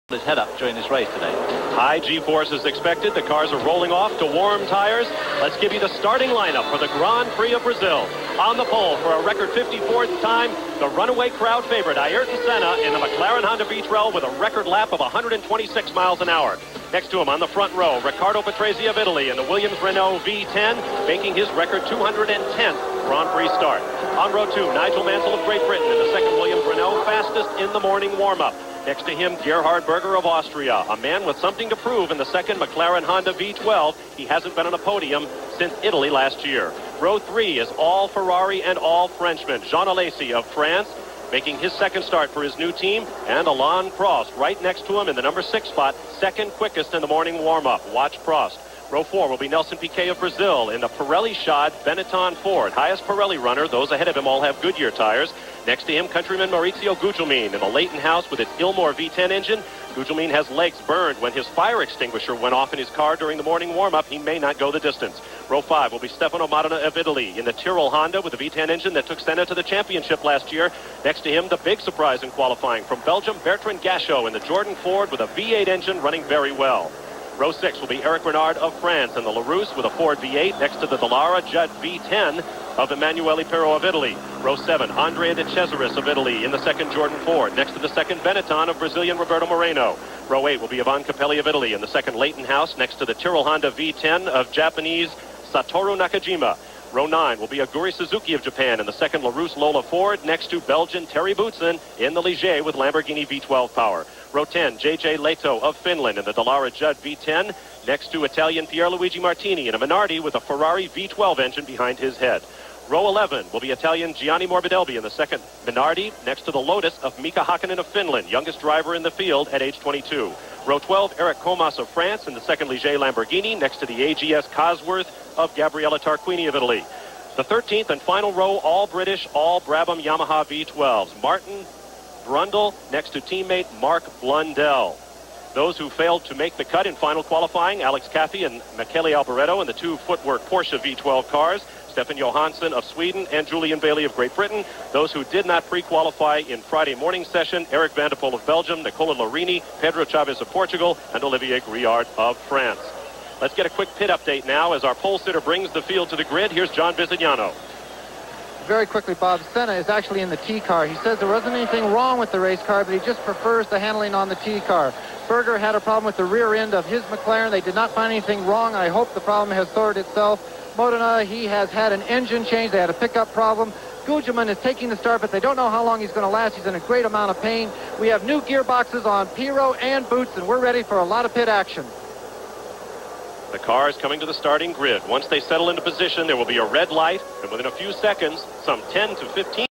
his head up during this race today. High G-force is expected. The cars are rolling off to warm tires. Let's give you the starting lineup for the Grand Prix of Brazil. On the pole for a record 54th time, the runaway crowd favorite, Ayrton Senna, in the McLaren Honda V12 with a record lap of 126 miles an hour. Next to him on the front row, Riccardo Patrese of Italy in the Williams Renault V10, making his record 210th Grand Prix start. On row 2, Nigel Mansell of Great Britain in the second Williams Renault, fastest in the morning warm-up. Next to him, Gerhard Berger of Austria, a man with something to prove in the second McLaren Honda V12. He hasn't been on a podium since Italy last year. Row 3 is all Ferrari and all Frenchmen. Jean Alesi of France, making his second start for his new team, and Alain Prost right next to him in the number 6 spot, second quickest in the morning warm-up. Watch Prost. Row 4 will be Nelson Piquet of Brazil in the Pirelli-shod Benetton Ford. Highest Pirelli runner. Those ahead of him all have Goodyear tires. Next to him, countryman Maurizio Gugelmin in the Leighton House with its Ilmor V10 engine. Gugelmin has legs burned when his fire extinguisher went off in his car during the morning warm-up. He may not go the distance. Row 5 will be Stefano Modena of Italy in the Tyrrell Honda with the V10 engine that took Senna to the championship last year. Next to him, the big surprise in qualifying from Belgium, Bertrand Gachot in the Jordan Ford with a V8 engine running very well. Row 6 will be Eric Renard of France in the Larousse with a Ford V8 next to the Dallara Judd V10 of Emanuele Pirro of Italy. Row 7, Andrea De Cesaris of Italy in the second Jordan Ford next to the second Benetton of Brazilian Roberto Moreno. Row 8 will be Ivan Capelli of Italy in the second Leighton House next to the Tyrrell Honda V10 of Japanese Satoru Nakajima. Row 9 will be Aguri Suzuki of Japan in the second LaRousse Lola Ford next to Belgian Terry Boutsen in the Ligier with Lamborghini V12 power. Row 10, JJ Leto of Finland in the Dallara Judd V10 next to Italian Pierluigi Martini in a Minardi with a Ferrari V12 engine behind his head. Row 11 will be Italian Gianni Morbidelli in the second Minardi next to the Lotus of Mika Hakkinen of Finland, youngest driver in the field at age 22. Row 12, Eric Comas of France in the second Ligier Lamborghini next to the AGS Cosworth of Gabriella Tarquini of Italy. The 13th and final row, all British, all Brabham Yamaha V12s. Martin Brundle next to teammate Mark Blundell. Those who failed to make the cut in final qualifying, Alex Caffey and Michele Alboreto in the two Footwork Porsche V12 cars, Stefan Johansson of Sweden and Julian Bailey of Great Britain. Those who did not pre-qualify in Friday morning session, Eric Van der Poel of Belgium, Nicola Lorini, Pedro Chavez of Portugal, and Olivier Griard of France. Let's get a quick pit update now as our pole sitter brings the field to the grid. Here's John Visignano. Very quickly, Bob, Senna is actually in the T car. He says there wasn't anything wrong with the race car, but he just prefers the handling on the T car. Berger had a problem with the rear end of his McLaren. They did not find anything wrong. I hope the problem has sorted itself. Modena, he has had an engine change. They had a pickup problem. Gugelmin is taking the start, but they don't know how long he's going to last. He's in a great amount of pain. We have new gearboxes on Pirro and Boots, and we're ready for a lot of pit action. The car is coming to the starting grid. Once they settle into position, there will be a red light, and within a few seconds, some 10 to 15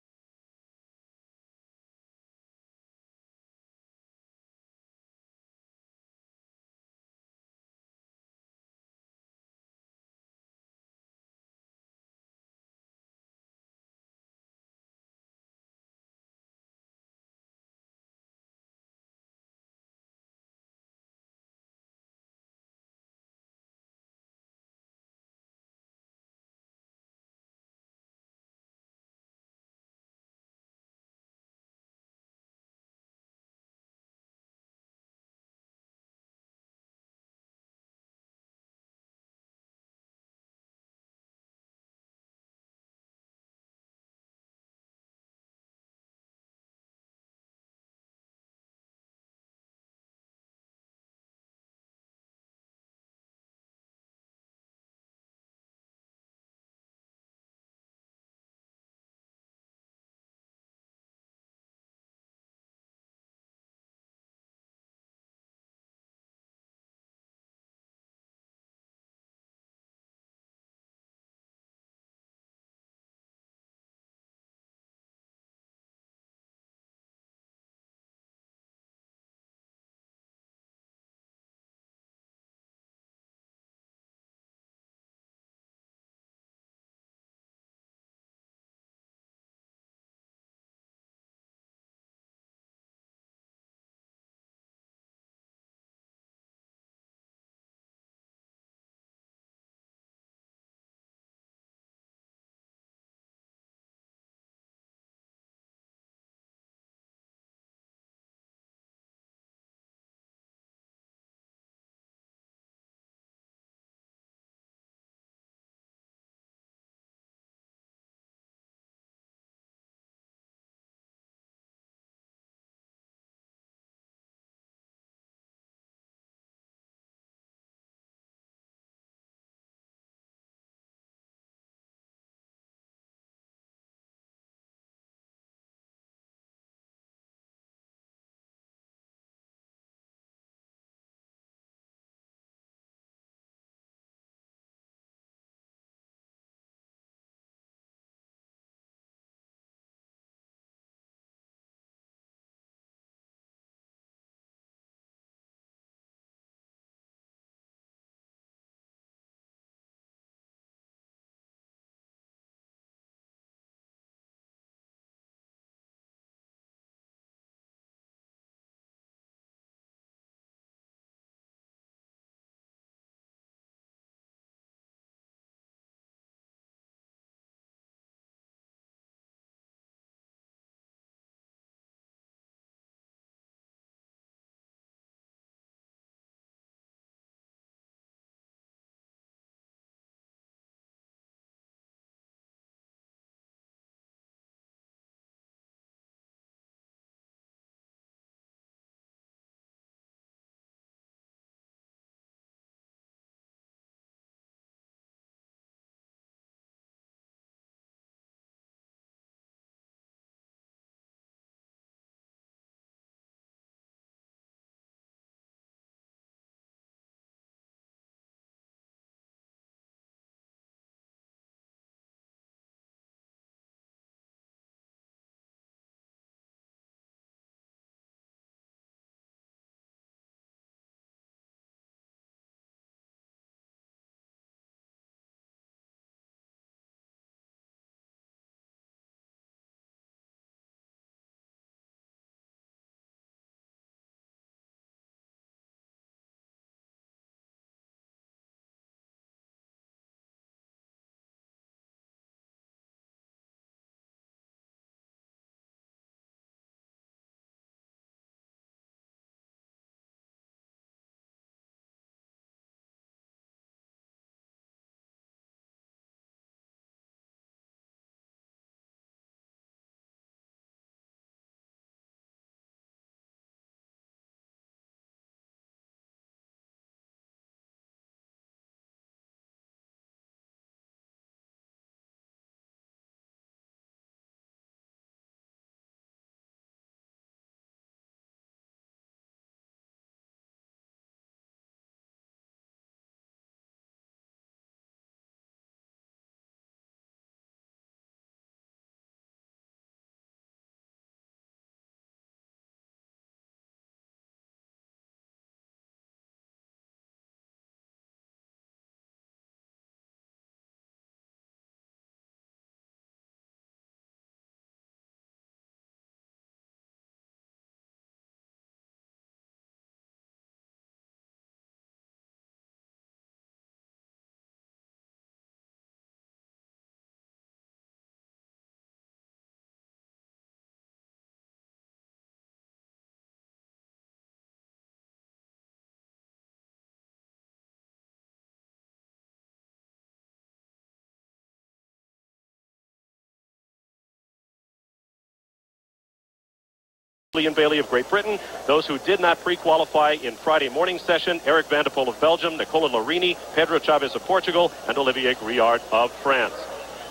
Ian Bailey of Great Britain. Those who did not pre-qualify in Friday morning session, Eric Van der Poel of Belgium, Nicola Lorini, Pedro Chavez of Portugal, and Olivier Griard of France.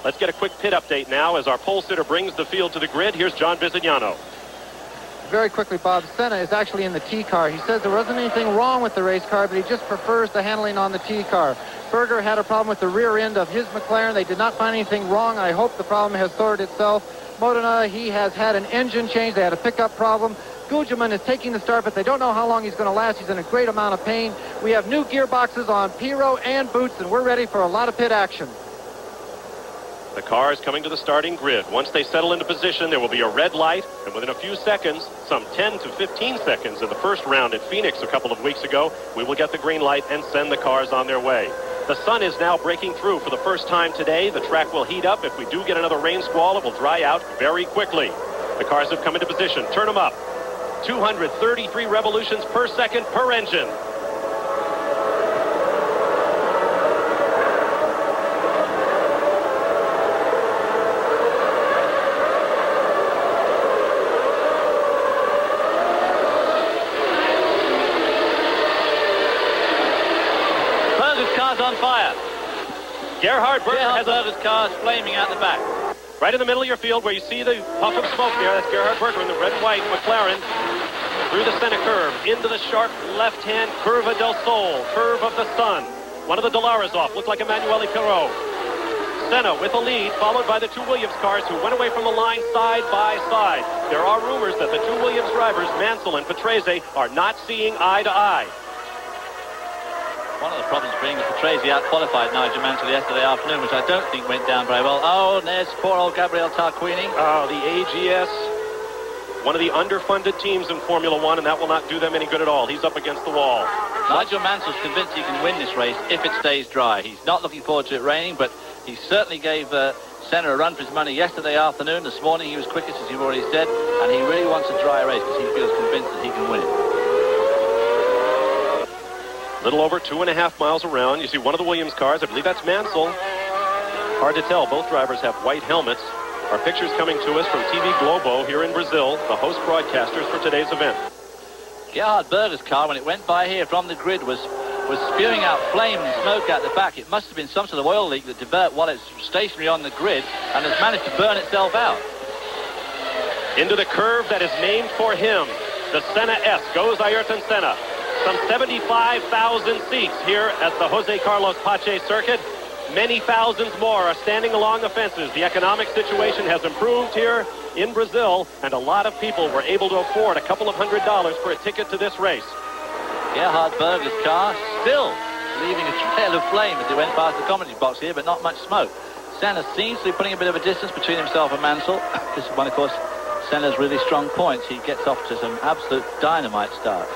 Let's get a quick pit update now as our pole sitter brings the field to the grid. Here's John Bisignano. Very quickly, Bob, Senna is actually in the T car. He says there wasn't anything wrong with the race car, but he just prefers the handling on the T car. Berger had a problem with the rear end of his McLaren. They did not find anything wrong. I hope the problem has sorted itself. Modena, he has had an engine change. They had a pickup problem. Gugelmin is taking the start, but they don't know how long he's going to last. He's in a great amount of pain. We have new gearboxes on Pirro and Boots, and we're ready for a lot of pit action. The car is coming to the starting grid. Once they settle into position, there will be a red light, and within a few seconds, some 10 to 15 seconds in the first round at Phoenix a couple of weeks ago, we will get the green light and send the cars on their way. The sun is now breaking through for the first time today. The track will heat up. If we do get another rain squall, it will dry out very quickly. The cars have come into position. Turn them up. 233 revolutions per second per engine. On fire. Gerhard Berger has Berger's car is flaming out the back. Right in the middle of your field where you see the puff of smoke there. That's Gerhard Berger in the red and white McLaren through the Senna curve into the sharp left-hand Curva del Sol, curve of the sun. One of the Dolares off, looked like Emanuele Pirro. Senna with a lead, followed by the two Williams cars who went away from the line side by side. There are rumors that the two Williams drivers, Mansell and Patrese, are not seeing eye to eye. One of the problems being that Patrese out-qualified Nigel Mansell yesterday afternoon, which I don't think went down very well. Oh, and there's poor old Gabriel Tarquini. Oh, the AGS, one of the underfunded teams in Formula One, and that will not do them any good at all. He's up against the wall. Nigel Mansell's convinced he can win this race if it stays dry. He's not looking forward to it raining, but he certainly gave Senna a run for his money yesterday afternoon. This morning he was quickest, as you've already said, and he really wants a dry race because he feels convinced that he can win it. Little over 2.5 miles around. You see one of the Williams cars. I believe that's Mansell. Hard to tell. Both drivers have white helmets. Our pictures coming to us from TV Globo here in Brazil, the host broadcasters for today's event. Gerhard Berger's car, when it went by here from the grid, was spewing out flame and smoke out the back. It must have been some sort of oil leak that developed while it's stationary on the grid and has managed to burn itself out. Into the curve that is named for him. The Senna S goes Ayrton Senna. Some 75,000 seats here at the Jose Carlos Pache circuit. Many thousands more are standing along the fences. The economic situation has improved here in Brazil, and a lot of people were able to afford a couple of $100 for a ticket to this race. Gerhard Berger's car still leaving a trail of flame as he went past the commentary box here, but not much smoke. Senna seems to be putting a bit of a distance between himself and Mansell. This is one, of course, Senna's really strong points. He gets off to some absolute dynamite starts.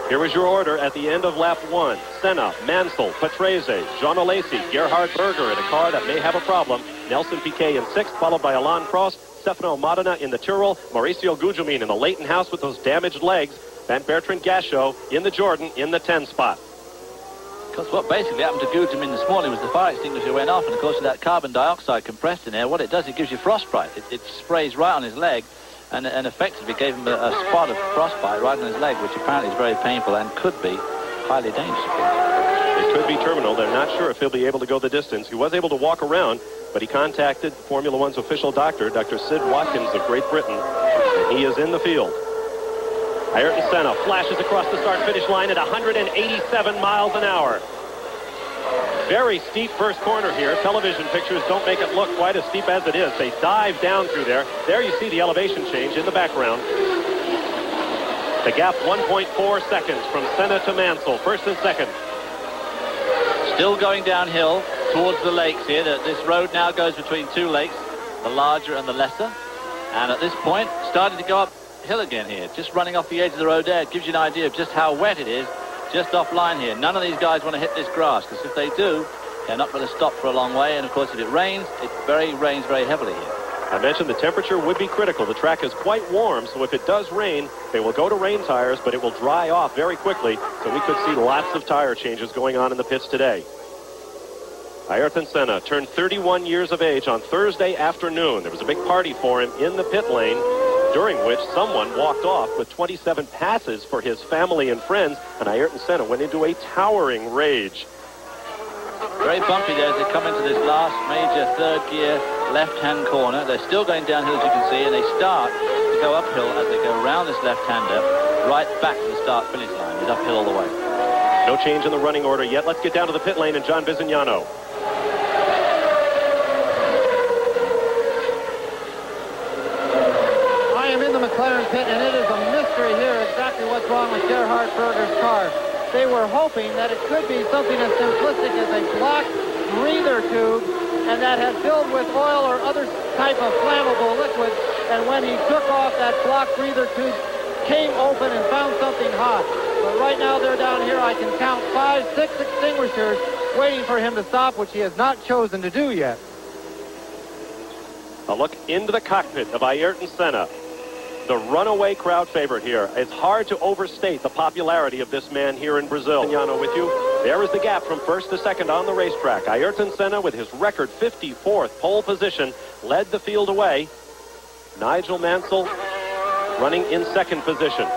Here is your order at the end of lap 1. Senna, Mansell, Patrese, Jean Alesi, Gerhard Berger in a car that may have a problem. Nelson Piquet in 6th, followed by Alain Prost, Stefano Modena in the Tyrrell, Mauricio Gugelmin in the Leighton House with those damaged legs, and Bertrand Gachot in the Jordan in the 10 spot. Because what basically happened to Gugelmin this morning was the fire extinguisher went off, and of course with that carbon dioxide compressed in there, what it does, it gives you frostbite. It sprays right on his leg. And effectively gave him a spot of frostbite right on his leg, which apparently is very painful and could be highly dangerous. It could be terminal. They're not sure if he'll be able to go the distance. He was able to walk around, but he contacted Formula One's official doctor, Dr. Sid Watkins of Great Britain, and he is in the field. Ayrton Senna flashes across the start-finish line at 187 miles an hour. Very steep first corner here. Television pictures don't make it look quite as steep as it is. They dive down through there. There you see the elevation change in the background. The gap 1.4 seconds from Senna to Mansell, first and second. Still going downhill towards the lakes here. This road now goes between two lakes, the larger and the lesser. And at this point, starting to go uphill again here. Just running off the edge of the road there. It gives you an idea of just how wet it is. Just offline here. None of these guys want to hit this grass, because if they do, they're not going to stop for a long way. And of course, if it rains, it rains very heavily here. I mentioned the temperature would be critical. The track is quite warm, so if it does rain, they will go to rain tires, but it will dry off very quickly. So we could see lots of tire changes going on in the pits today. Ayrton Senna turned 31 years of age on Thursday afternoon. There was a big party for him in the pit lane during which someone walked off with 27 passes for his family and friends, and Ayrton Senna went into a towering rage. Very bumpy there as they come into this last major third gear left-hand corner. They're still going downhill, as you can see, and they start to go uphill as they go around this left-hander right back to the start-finish line. It's uphill all the way. No change in the running order yet. Let's get down to the pit lane and John Bizignano. I am in the McLaren pit, and it is a mystery here exactly what's wrong with Gerhard Berger's car. They were hoping that it could be something as simplistic as a blocked breather tube, and that had filled with oil or other type of flammable liquid, and when he took off, that blocked breather tube came open and found something hot. But right now they're down here. I can count 5, 6 extinguishers waiting for him to stop, which he has not chosen to do yet. A look into the cockpit of Ayrton Senna, the runaway crowd favorite here. It's hard to overstate the popularity of this man here in Brazil. Bizignano with you. There is the gap from first to second on the racetrack. Ayrton Senna, with his record 54th pole position, led the field away. Nigel Mansell running in second position.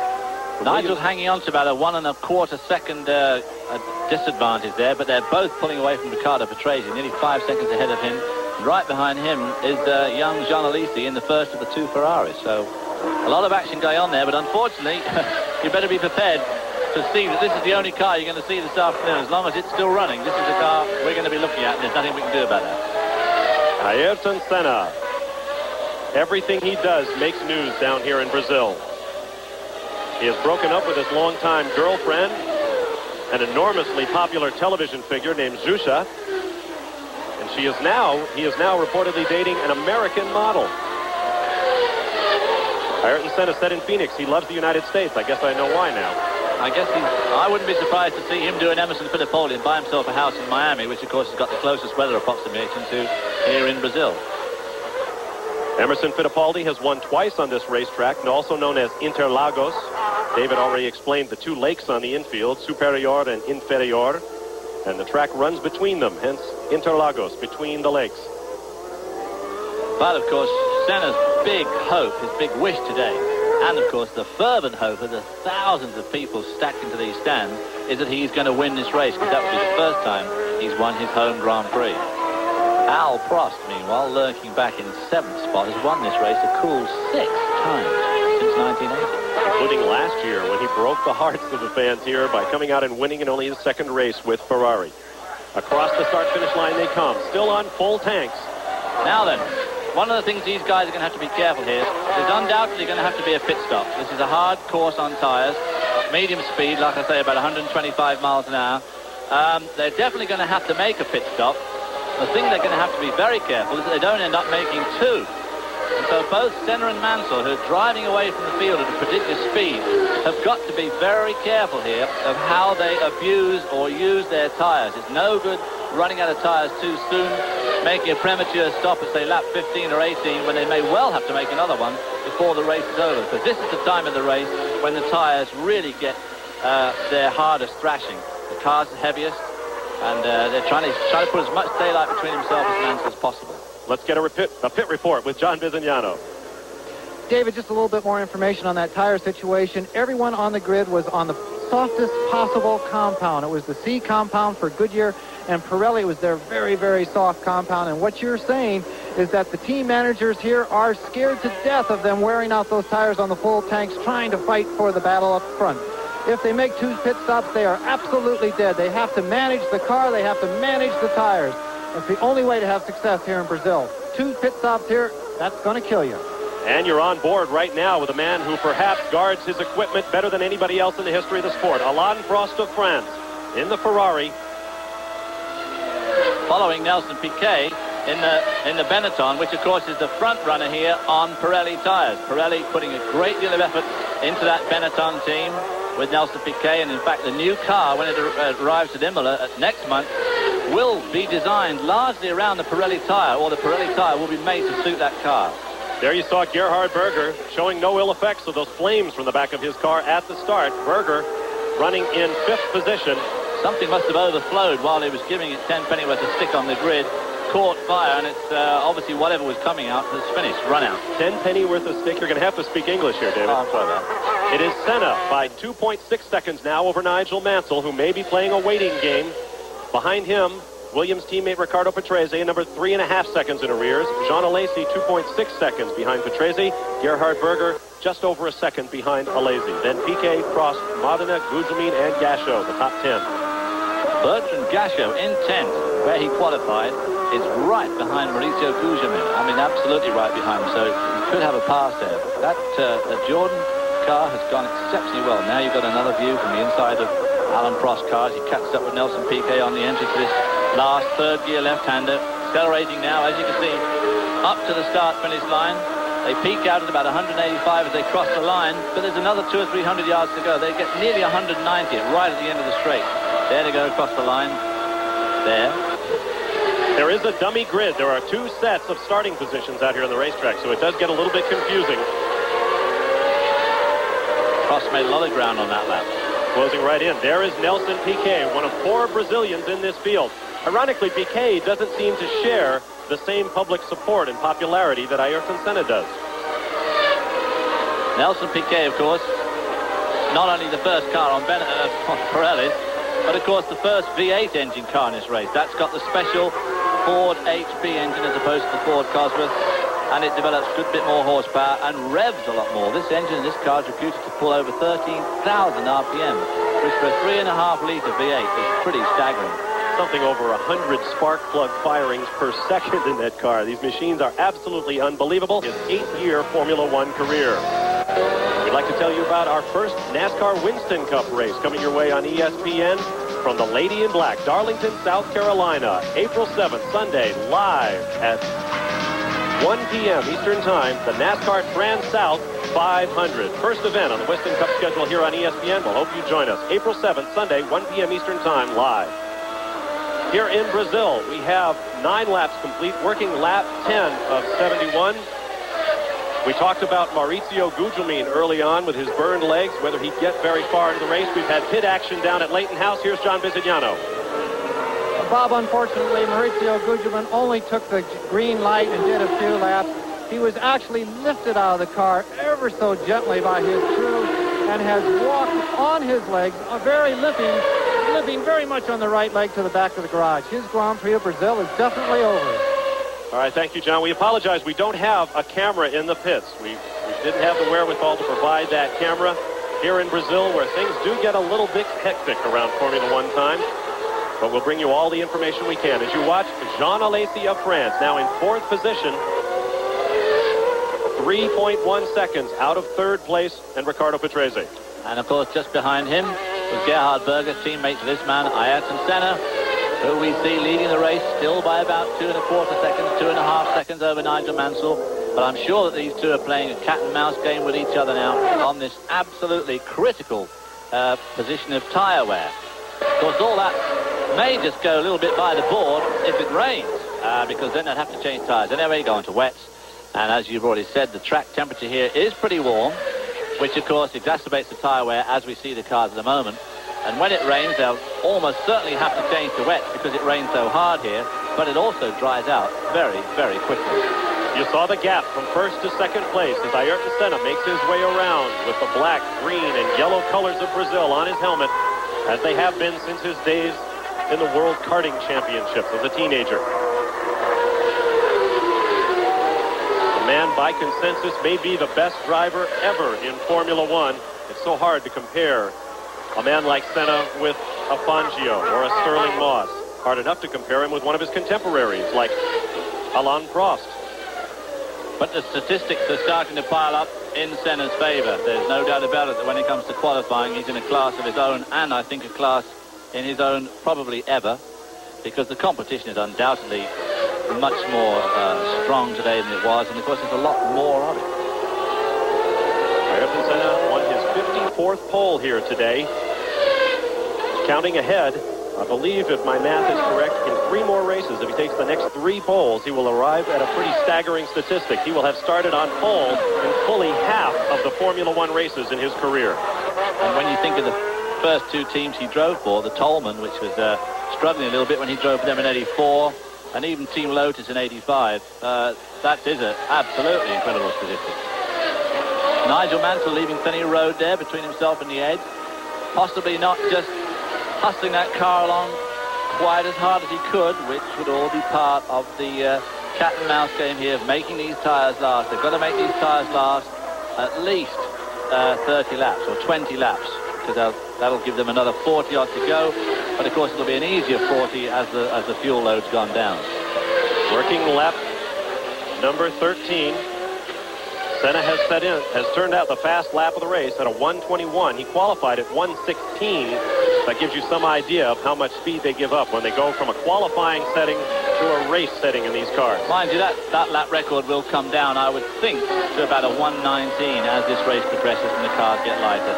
Nigel's hanging on to about a 1 1/4 second disadvantage there, but they're both pulling away from Riccardo Patrese, nearly 5 seconds ahead of him. Right behind him is young Jean Alesi in the first of the 2 Ferraris. So a lot of action going on there, but unfortunately, you better be prepared to see that this is the only car you're going to see this afternoon. As long as it's still running, this is the car we're going to be looking at, and there's nothing we can do about that. Ayrton Senna. Everything he does makes news down here in Brazil. He has broken up with his longtime girlfriend, an enormously popular television figure named Xuxa, and he is now reportedly dating an American model. Ayrton Senna said in Phoenix he loves the United States. I guess I know why now. I wouldn't be surprised to see him do an Emerson Fittipaldi and buy himself a house in Miami, which of course has got the closest weather approximation to here in Brazil. Emerson Fittipaldi has won twice on this racetrack, also known as Interlagos. David already explained the 2 lakes on the infield, Superior and Inferior, and the track runs between them, hence Interlagos, between the lakes. But of course, Senna's big hope, his big wish today, and of course the fervent hope of the thousands of people stacked into these stands, is that he's going to win this race, because that would be the first time he's won his home Grand Prix. Al Prost, meanwhile, lurking back in 7th spot, has won this race a cool 6 times since 1980. Including last year when he broke the hearts of the fans here by coming out and winning in only his 2nd race with Ferrari. Across the start-finish line they come, still on full tanks. Now then, one of the things these guys are going to have to be careful here is undoubtedly going to have to be a pit stop. This is a hard course on tyres, medium speed, like I say, about 125 miles an hour. They're definitely going to have to make a pit stop. The thing they're going to have to be very careful is that they don't end up making 2. And so both Senna and Mansell, who are driving away from the field at a prodigious speed, have got to be very careful here of how they abuse or use their tyres. It's no good running out of tyres too soon, making a premature stop at, say, lap 15 or 18, when they may well have to make another one before the race is over. Because this is the time of the race when the tyres really get their hardest thrashing. The car's the heaviest, and they're trying to put as much daylight between himself and Mansell as possible. Let's get a pit report with John Bizignano. David, just a little bit more information on that tire situation. Everyone on the grid was on the softest possible compound. It was the C compound for Goodyear, and Pirelli was their very, very soft compound. And what you're saying is that the team managers here are scared to death of them wearing out those tires on the full tanks, trying to fight for the battle up front. If they make 2 pit stops, they are absolutely dead. They have to manage the car. They have to manage the tires. That's the only way to have success here in Brazil. 2 pit stops here, that's going to kill you. And you're on board right now with a man who perhaps guards his equipment better than anybody else in the history of the sport. Alain Prost of France in the Ferrari. Following Nelson Piquet in the Benetton, which of course is the front runner here on Pirelli tires. Pirelli putting a great deal of effort into that Benetton team with Nelson Piquet, and in fact the new car, when it arrives at Imola next month, will be designed largely around the Pirelli tire, or the Pirelli tire will be made to suit that car. There you saw Gerhard Berger showing no ill effects of those flames from the back of his car at the start. Berger running in 5th position. Something must have overflowed while he was giving it 10 pennyworth a stick on the grid. caught fire, and it's obviously whatever was coming out has finished, run out. 10 penny worth of stick. You're going to have to speak English here, David. Oh, I'm sorry about that. It is Senna by 2.6 seconds now over Nigel Mansell, who may be playing a waiting game. Behind him, Williams teammate Riccardo Patrese, number 3.5 seconds in arrears. Jean Alesi, 2.6 seconds behind Patrese. Gerhard Berger, just over a second behind Alesi. Then Piquet, Prost, Modena, Gugelmin, and Gasho, the top 10. Bertrand Gasho in 10th, where he qualified, is right behind Mauricio Gugelmin. I mean, absolutely right behind him, so you could have a pass there. That Jordan car has gone exceptionally well. Now you've got another view from the inside of Alan Prost cars. He catches up with Nelson Piquet on the entry to this last third gear left-hander. Accelerating now, as you can see, up to the start-finish line. They peak out at about 185 as they cross the line, but there's another 200 or 300 yards to go. They get nearly 190 right at the end of the straight. There they go across the line. There. There is a dummy grid. There are 2 sets of starting positions out here on the racetrack, so it does get a little bit confusing. Prost made a lot of ground on that lap. Closing right in. There is Nelson Piquet, one of 4 Brazilians in this field. Ironically, Piquet doesn't seem to share the same public support and popularity that Ayrton Senna does. Nelson Piquet, of course, not only the first car on Pirelli, but of course the first V8 engine car in this race. That's got the special Ford HP engine as opposed to the Ford Cosworth, and it develops a good bit more horsepower and revs a lot more. This engine in this car is reputed to pull over 13,000 RPM, which for a 3.5 litre V8 is pretty staggering. Something over 100 spark plug firings per second in that car. These machines are absolutely unbelievable. His 8-year Formula One career. We'd like to tell you about our first NASCAR Winston Cup race coming your way on ESPN from the Lady in Black, Darlington, South Carolina, April 7th, Sunday, live at 1 p.m. Eastern Time, the NASCAR Trans-South 500. First event on the Winston Cup schedule here on ESPN. We'll hope you join us. April 7th, Sunday, 1 p.m. Eastern Time, live. Here in Brazil, we have 9 laps complete, working lap 10 of 71. We talked about Mauricio Gugelmin early on with his burned legs, whether he'd get very far into the race. We've had pit action down at Leighton House. Here's John Bisignano. Bob, unfortunately, Mauricio Gugelmin only took the green light and did a few laps. He was actually lifted out of the car ever so gently by his crew and has walked on his legs, limping very much on the right leg to the back of the garage. His Grand Prix of Brazil is definitely over. All right, thank you, John. We apologize. We don't have a camera in the pits. We didn't have the wherewithal to provide that camera here in Brazil, where things do get a little bit hectic around Formula One time. But we'll bring you all the information we can as you watch Jean Alesi of France, now in 4th position, 3.1 seconds out of 3rd place, and Riccardo Patrese. And of course, just behind him was Gerhard Berger, teammate to this man, Ayrton Senna, who we see leading the race still by about 2.25 seconds, 2.5 seconds over Nigel Mansell. But I'm sure that these two are playing a cat and mouse game with each other now on this absolutely critical position of tyre wear. Of course, all that may just go a little bit by the board if it rains, because then they'd have to change tyres. Anyway, go into wets. And as you've already said, the track temperature here is pretty warm, which of course exacerbates the tyre wear as we see the cars at the moment. And when it rains, they'll almost certainly have to change to wets because it rains so hard here, but it also dries out very, very quickly. You saw the gap from 1st to 2nd place as Ayrton Senna makes his way around with the black, green, and yellow colors of Brazil on his helmet, as they have been since his days in the World Karting Championships as a teenager. The man, by consensus, may be the best driver ever in Formula One. It's so hard to compare a man like Senna with a Fangio or a Sterling Moss. Hard enough to compare him with one of his contemporaries like Alain Prost. But the statistics are starting to pile up in Senna's favor. There's no doubt about it that when it comes to qualifying, he's in a class of his own, and I think a class in his own probably ever, because the competition is undoubtedly much more strong today than it was, and of course there's a lot more of it. Ayrton Senna won his 54th pole here today. Counting ahead, I believe, if my math is correct, in 3 more races, if he takes the next 3 poles, he will arrive at a pretty staggering statistic. He will have started on pole in fully half of the Formula One races in his career. And when you think of the first 2 teams he drove for, the Tolman, which was struggling a little bit when he drove for them in '84, and even Team Lotus in 85. That is an absolutely incredible statistic. Nigel Mansell leaving plenty of road there between himself and the edge. Possibly not just hustling that car along quite as hard as he could, which would all be part of the cat and mouse game here of making these tyres last. They've got to make these tyres last at least 30 laps or 20 laps, because that'll give them another 40 odd to go. But of course it'll be an easier 40 as the fuel load's gone down. Working lap number 13. Senna has turned out the fast lap of the race at a 1:21. He qualified at 1:16. That gives you some idea of how much speed they give up when they go from a qualifying setting to a race setting in these cars. Mind you, that lap record will come down, I would think, to about a 1:19 as this race progresses and the cars get lighter.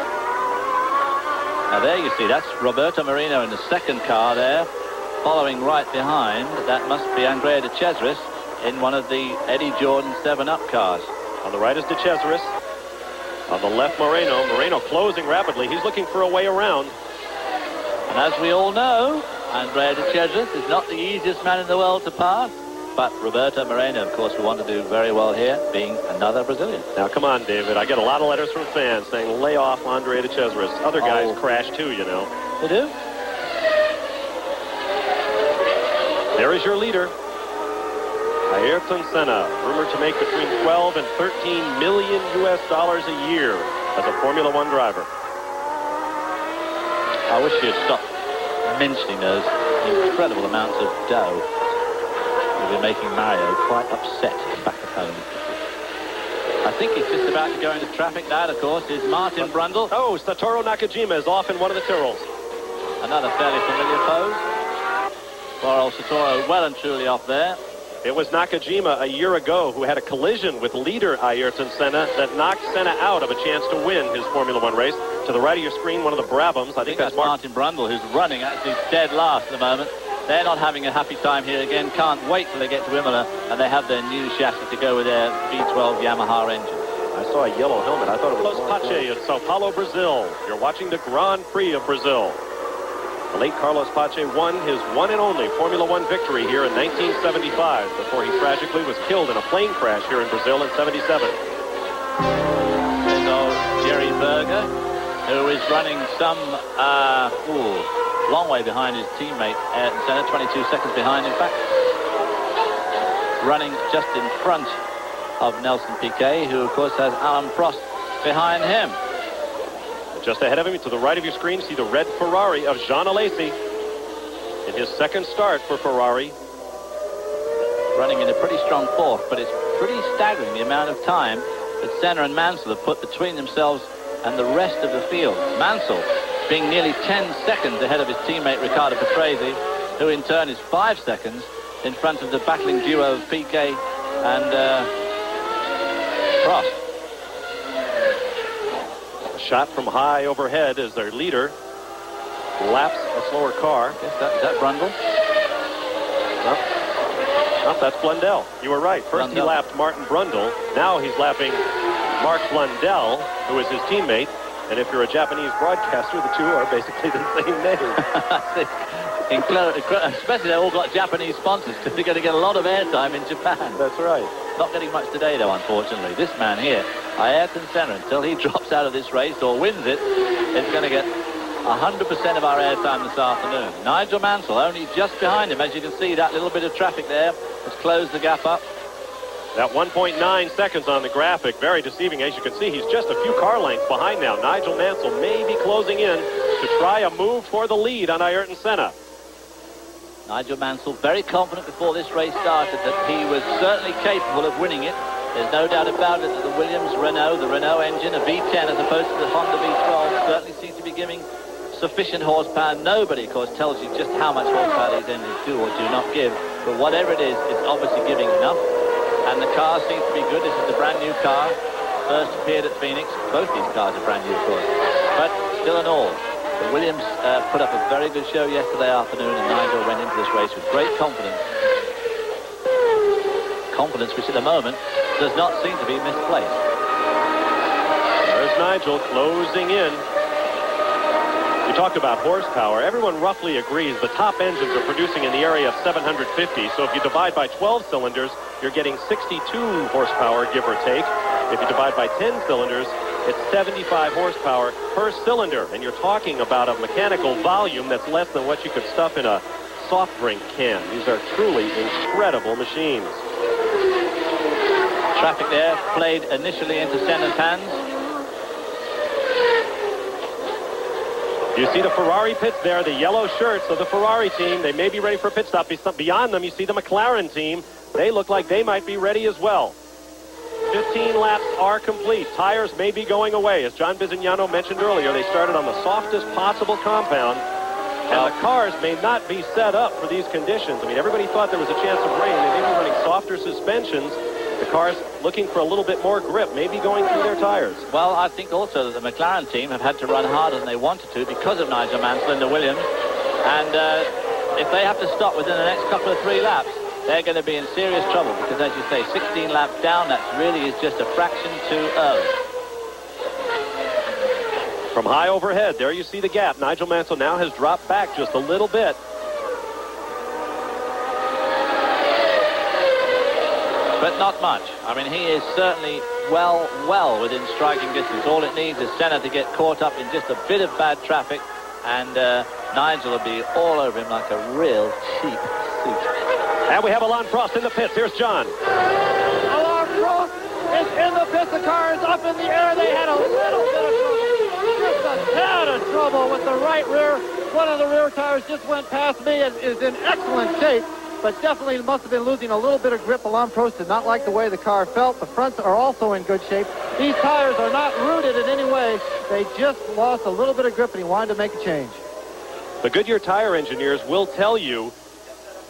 Now there you see, that's Roberto Marino in the second car there, following right behind. That must be Andrea de Cesaris in one of the Eddie Jordan 7-Up cars. On the right is de Cesaris. On the left, Moreno. Moreno closing rapidly. He's looking for a way around. And as we all know, Andrea de Cesaris is not the easiest man in the world to pass. But Roberto Moreno, of course, will want to do very well here, being another Brazilian. Now, come on, David. I get a lot of letters from fans saying, lay off Andrea de Cesaris. Other guys crash too, you know. They do? There is your leader. Ayrton Senna, rumored to make between 12 and 13 million US dollars a year as a Formula One driver. I wish you'd stop mentioning those incredible amounts of dough. You'll be making Mario quite upset back at home. I think he's just about to go into traffic. That, of course, is Martin Brundle. Oh, Satoru Nakajima is off in one of the Tyrrells. Another fairly familiar pose. Poor old Satoru well and truly off there. It was Nakajima a year ago who had a collision with leader Ayrton Senna that knocked Senna out of a chance to win his Formula One race. To the right of your screen, one of the Brabhams. I think that's Martin Brundle, who's running actually dead last at the moment. They're not having a happy time here again. Can't wait till they get to Imola and they have their new chassis to go with their V12 Yamaha engine. I saw a yellow helmet. I thought it was Carlos Pache in Sao Paulo, Brazil. You're watching the Grand Prix of Brazil. The late Carlos Pache won his one and only Formula One victory here in 1975 before he tragically was killed in a plane crash here in Brazil in 77. So Jerry Berger, who is running some long way behind his teammate Ayrton Senna, 22 seconds behind in fact. Running just in front of Nelson Piquet, who of course has Alain Prost behind him. Just ahead of him, to the right of your screen, see the red Ferrari of Jean Alesi in his second start for Ferrari. Running in a pretty strong fourth, but it's pretty staggering the amount of time that Senna and Mansell have put between themselves and the rest of the field. Mansell being nearly 10 seconds ahead of his teammate Riccardo Patrese, who in turn is 5 seconds in front of the battling duo of Piquet and Prost. Shot from high overhead as their leader laps a slower car. Yes, is that Brundle? No, that's Blundell. You were right. First Blundell. He lapped Martin Brundle. Now he's lapping Mark Blundell, who is his teammate. And if you're a Japanese broadcaster, the two are basically the same name. Especially they all got Japanese sponsors because they're going to get a lot of airtime in Japan. That's right. Not getting much today, though, unfortunately. This man here, Ayrton Senna, until he drops out of this race or wins it, is going to get 100% of our airtime this afternoon. Nigel Mansell only just behind him. As you can see, that little bit of traffic there has closed the gap up. That 1.9 seconds on the graphic, very deceiving. As you can see, he's just a few car lengths behind now. Nigel Mansell may be closing in to try a move for the lead on Ayrton Senna. Nigel Mansell very confident before this race started that he was certainly capable of winning it. There's no doubt about it that the Renault engine, a V10 as opposed to the Honda V12, certainly seems to be giving sufficient horsepower. Nobody, of course, tells you just how much horsepower these engines do or do not give. But whatever it is, it's obviously giving enough. And the car seems to be good. This is the brand new car. First appeared at Phoenix. Both these cars are brand new, of course. But still in all, the Williams put up a very good show yesterday afternoon, and Nigel went into this race with great confidence. Confidence which at the moment does not seem to be misplaced. There's Nigel closing in. We talked about horsepower. Everyone roughly agrees the top engines are producing in the area of 750. So if you divide by 12 cylinders, you're getting 62 horsepower, give or take. If you divide by 10 cylinders, it's 75 horsepower per cylinder. And you're talking about a mechanical volume that's less than what you could stuff in a soft drink can. These are truly incredible machines. Traffic there played initially into Senna's hands. You see the Ferrari pits there, the yellow shirts of the Ferrari team. They may be ready for a pit stop. Beyond them, you see the McLaren team. They look like they might be ready as well. 15 laps are complete. Tires may be going away. As John Bizignano mentioned earlier, they started on the softest possible compound. And the cars may not be set up for these conditions. I mean, everybody thought there was a chance of rain. They may be running softer suspensions. The cars looking for a little bit more grip, maybe going through their tires. Well, I think also that the McLaren team have had to run harder than they wanted to because of Nigel Mansell and the Williams. And if they have to stop within the next couple of 3 laps, they're going to be in serious trouble because, as you say, 16 laps down, that really is just a fraction too early. From high overhead, there you see the gap. Nigel Mansell now has dropped back just a little bit. But not much. I mean, he is certainly well within striking distance. All it needs is Senna to get caught up in just a bit of bad traffic, and Nigel will be all over him like a real cheap suit. And we have Alain Prost in the pits. Here's John. Alain Prost is in the pits. The car is up in the air. They had a little bit of trouble. Just a tad of trouble with the right rear. One of the rear tires just went past me and is in excellent shape, but definitely must have been losing a little bit of grip. Alain Prost did not like the way the car felt. The fronts are also in good shape. These tires are not rooted in any way. They just lost a little bit of grip, and he wanted to make a change. The Goodyear tire engineers will tell you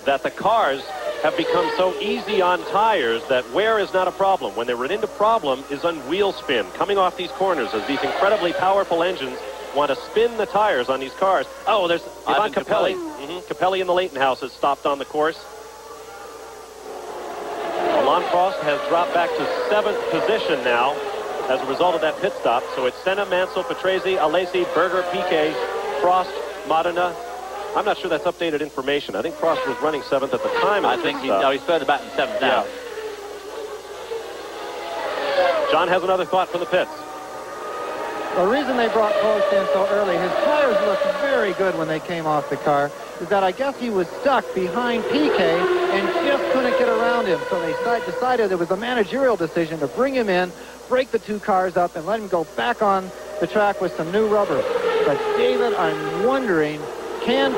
that the cars have become so easy on tires that wear is not a problem. When they run into problem is on wheel spin, coming off these corners as these incredibly powerful engines want to spin the tires on these cars. Oh, there's Ivan Capelli. Capelli in the Leighton house has stopped on the course. Alain Prost has dropped back to 7th position now as a result of that pit stop. So it's Senna, Mansell, Patrese, Alesi, Berger, Piquet, Prost, Modena. I'm not sure that's updated information. I think Prost was running 7th at the time. I think he's further back in 7th now. Yeah. John has another thought from the pits. The reason they brought Prost in so early, his tires looked very good when they came off the car, is that I guess he was stuck behind Piquet and just couldn't get around him. So they decided it was a managerial decision to bring him in, break the 2 cars up, and let him go back on the track with some new rubber. But David, I'm wondering, can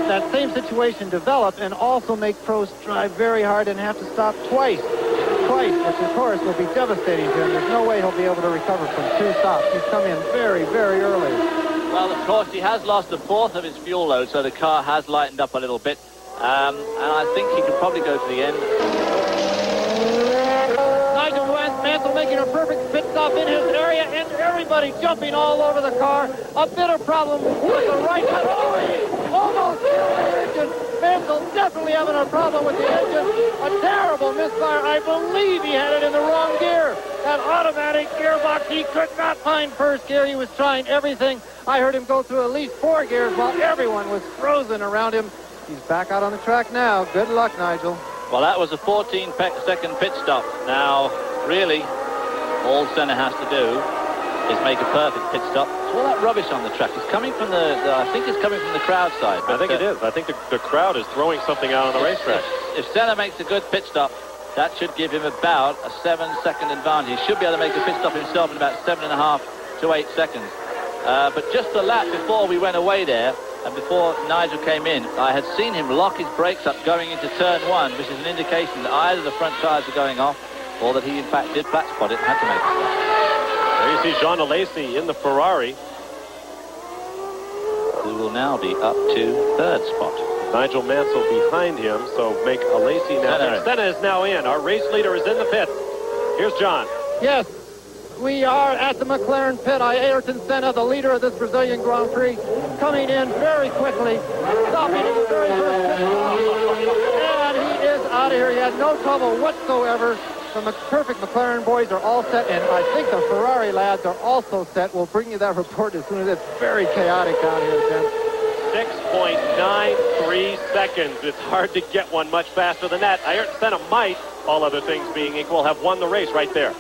that same situation develop and also make Prost drive very hard and have to stop twice, which of course will be devastating to him. There's no way he'll be able to recover from 2 stops. He's come in very, very early. Well, of course, he has lost 1/4 of his fuel load, so the car has lightened up a little bit. And I think he could probably go to the end. Nigel Mansell making a perfect pit stop in his area, and everybody jumping all over the car. A bit of problem with the right side. Almost killed the engine. Mansell definitely having a problem with the engine. A terrible misfire. I believe he had it in the wrong gear. That automatic gearbox, he could not find first gear. He was trying everything. I heard him go through at least 4 gears while everyone was frozen around him. He's back out on the track now. Good luck, Nigel. Well, that was a 14-second pit stop. Now, really, all Senna has to do is make a perfect pit stop. All that rubbish on the track is coming from I think it's coming from the crowd side. I think it is. I think the crowd is throwing something out on the racetrack. If Senna makes a good pit stop, that should give him about a 7-second advantage. He should be able to make a pit stop himself in about 7.5 to 8 seconds. But just the lap before we went away there, and before Nigel came in, I had seen him lock his brakes up going into turn 1, which is an indication that either the front tires are going off or that he, in fact, did flat spot it and had to make a stop. There you see Jean Alesi in the Ferrari, who will now be up to 3rd spot. Nigel Mansell behind him, so make Alesi now. Senna is now in. Our race leader is in the pit. Here's John. Yes, we are at the McLaren pit. Ayrton Senna, the leader of this Brazilian Grand Prix, coming in very quickly, stopping in the very first pit stop. And he is out of here. He had no trouble whatsoever. The perfect McLaren boys are all set, and I think the Ferrari lads are also set. We'll bring you that report as soon as it's very chaotic down here, Tim. 6.93 seconds. It's hard to get one much faster than that. Ayrton Senna might, all other things being equal, have won the race right there.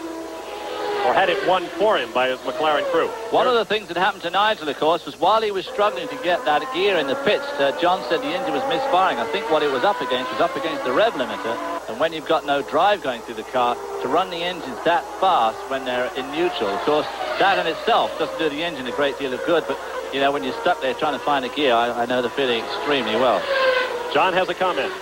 Or had it won for him by his McLaren crew. One of the things that happened to Nigel, of course, was while he was struggling to get that gear in the pits, John said the engine was misfiring. I think what it was up against the rev limiter. And when you've got no drive going through the car, to run the engines that fast when they're in neutral, of course, that in itself doesn't do the engine a great deal of good. But, you know, when you're stuck there trying to find a gear, I know the feeling extremely well. John has a comment.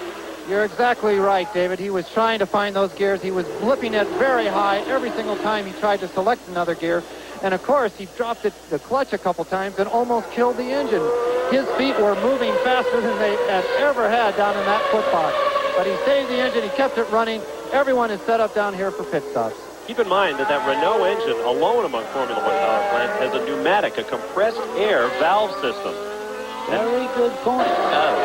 You're exactly right, David. He was trying to find those gears. He was blipping it very high every single time he tried to select another gear. And, of course, he dropped the clutch a couple times and almost killed the engine. His feet were moving faster than they had ever had down in that foot box. But he saved the engine. He kept it running. Everyone is set up down here for pit stops. Keep in mind that Renault engine, alone among Formula One power plants, has a pneumatic, a compressed air valve system. Very good point. That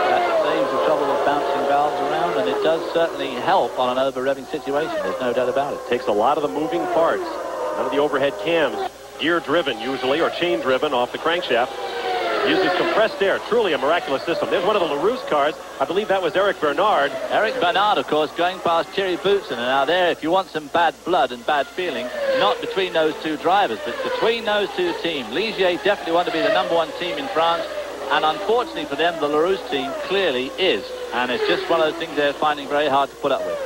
saves the trouble of bouncing valves around, and it does certainly help on an over-revving situation. There's no doubt about it. Takes a lot of the moving parts. None of the overhead cams, gear-driven usually, or chain-driven off the crankshaft. Uses compressed air. Truly a miraculous system. There's one of the LaRousse cars. I believe that was Eric Bernard. Eric Bernard, of course, going past Thierry Boutsen. And now there, if you want some bad blood and bad feeling, not between those two drivers, but between those two teams. Ligier definitely want to be the #1 team in France. And unfortunately for them, the LaRousse team clearly is. And it's just one of those things they're finding very hard to put up with.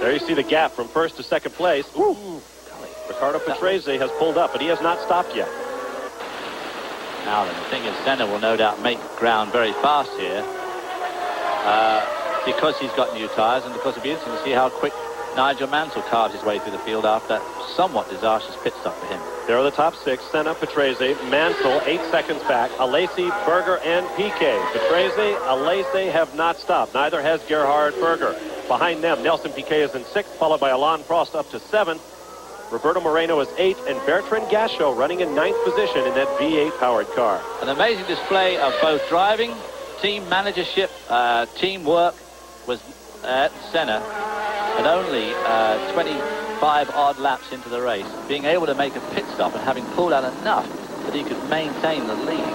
There you see the gap from first to second place. Ooh. Ricardo Patrese has pulled up, but he has not stopped yet. Now then, the thing is, Senna will no doubt make ground very fast here. Because he's got new tyres, and because it'll be interesting to see how quick Nigel Mansell carves his way through the field after that somewhat disastrous pit stop for him. There are the top six: Senna, Patrese, Mansell, 8 seconds back, Alesi, Berger, and Piquet. Patrese, Alesi have not stopped. Neither has Gerhard Berger. Behind them, Nelson Piquet is in 6th, followed by Alain Prost up to 7th. Roberto Moreno is 8th, and Bertrand Gachot running in 9th position in that V8 powered car. An amazing display of both driving, team managership, teamwork was at Senna. And only 25 odd laps into the race, being able to make a pit stop and having pulled out enough that he could maintain the lead.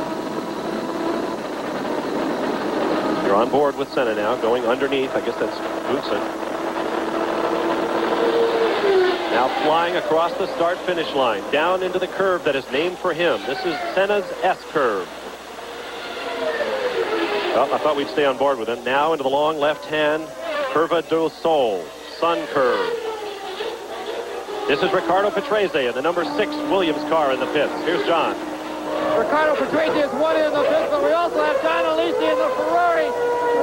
You're on board with Senna now, going underneath. I guess that's Boutsen. Now flying across the start-finish line, down into the curve that is named for him. This is Senna's S-curve. Well, I thought we'd stay on board with him. Now into the long left-hand Curva del Sol. Sun curve. This is Ricardo Patrese in the number 6 Williams car in the pits. Here's John. Ricardo Patrese is one in the pits, but we also have John Alesi in the Ferrari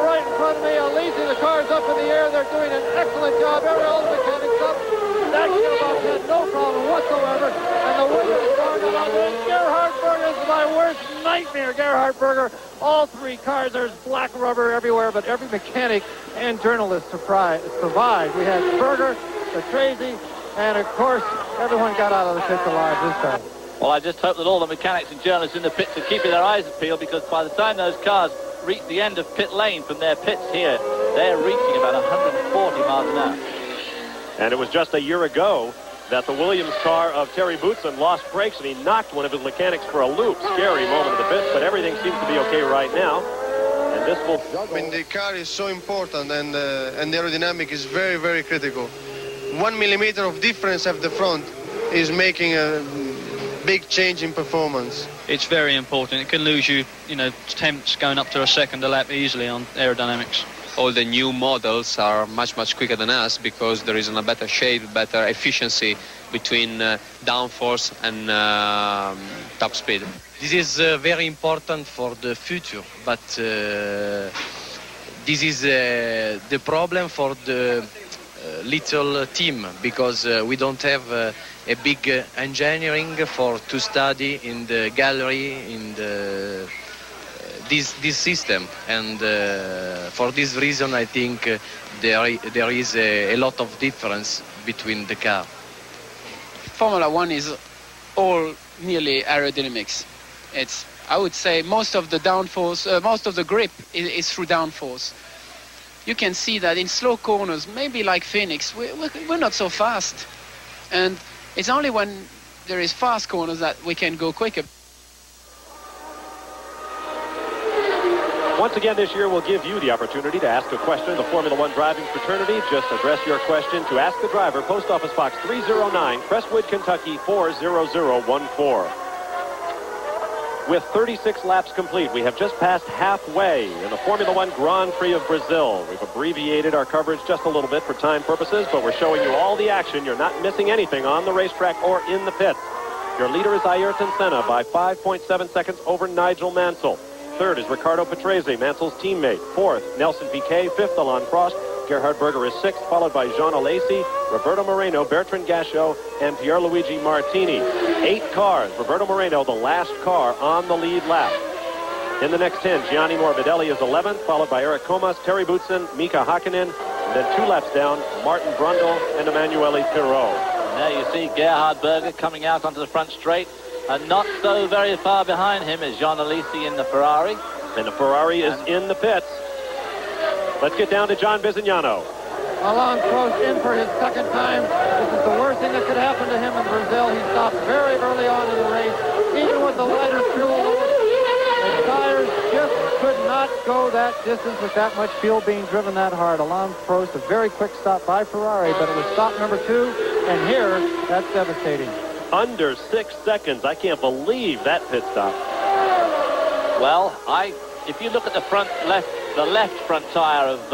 right in front of me. Alesi, the car's up in the air. They're doing an excellent job. Every all the mechanics up. That Gilbox had no problem whatsoever. And the Williams car got out there. Gerhard Berger is my worst nightmare. Gerhard Berger. All 3 cars, there's black rubber everywhere, but every mechanic and journalist survived. We had Berger, Patrese, and of course, everyone got out of the pits alive this time. Well, I just hope that all the mechanics and journalists in the pits are keeping their eyes peeled, because by the time those cars reach the end of pit lane from their pits here, they're reaching about 140 miles an hour. And it was just a year ago that the Williams car of Thierry Boutsen lost brakes, and he knocked one of his mechanics for a loop. Scary moment in the pits, but everything seems to be okay right now. And this will... I mean, the car is so important, and the aerodynamic is very, very critical. 1 millimeter of difference at the front is making a big change in performance. It's very important. It can lose you, temps going up to a second a lap easily on aerodynamics. All the new models are much quicker than us, because there is a better shape, better efficiency between downforce and top speed. This is very important for the future, but this is the problem for the little team, because we don't have a big engineering to study in the gallery, in the this system, and for this reason I think there is a lot of difference between the car. Formula One is all nearly aerodynamics. I would say most of the downforce, most of the grip is through downforce. you can see that in slow corners, maybe like Phoenix, we're not so fast. And it's only when there is fast corners that we can go quicker. Once again this year, we'll give you the opportunity to ask a question in the Formula One driving fraternity. Just address your question to Ask the Driver, Post Office Box 309, Crestwood, Kentucky 40014. With 36 laps complete, we have just passed halfway in the Formula One Grand Prix of Brazil. We've abbreviated our coverage just a little bit for time purposes, but we're showing you all the action. You're not missing anything on the racetrack or in the pits. Your leader is Ayrton Senna by 5.7 seconds over Nigel Mansell. Third is Ricardo Patrese, Mansell's teammate. Fourth, Nelson Piquet. Fifth, Alain Prost. Gerhard Berger is sixth, followed by Jean Alesi, Roberto Moreno, Bertrand Gachot, and Pierluigi Martini. 8 cars. Roberto Moreno, the last car on the lead lap. In the next 10, Gianni Morbidelli is 11th, followed by Eric Comas, Terry Boutsen, Mika Hakkinen, and then 2 laps down, Martin Brundle and Emanuele Pirot. And there you see Gerhard Berger coming out onto the front straight. And not so very far behind him is Jean Alesi in the Ferrari. And the Ferrari is in the pits. Let's get down to John Bizignano. Alain Prost in for his second time. This is the worst thing that could happen to him in Brazil. He stopped very early on in the race. Even with the lighter fuel load, the tires just could not go that distance with that much fuel being driven that hard. Alain Prost, a very quick stop by Ferrari, but it was stop number 2, and here, that's devastating. Under 6 seconds. I can't believe that pit stop. Well, if you look at the left front tire of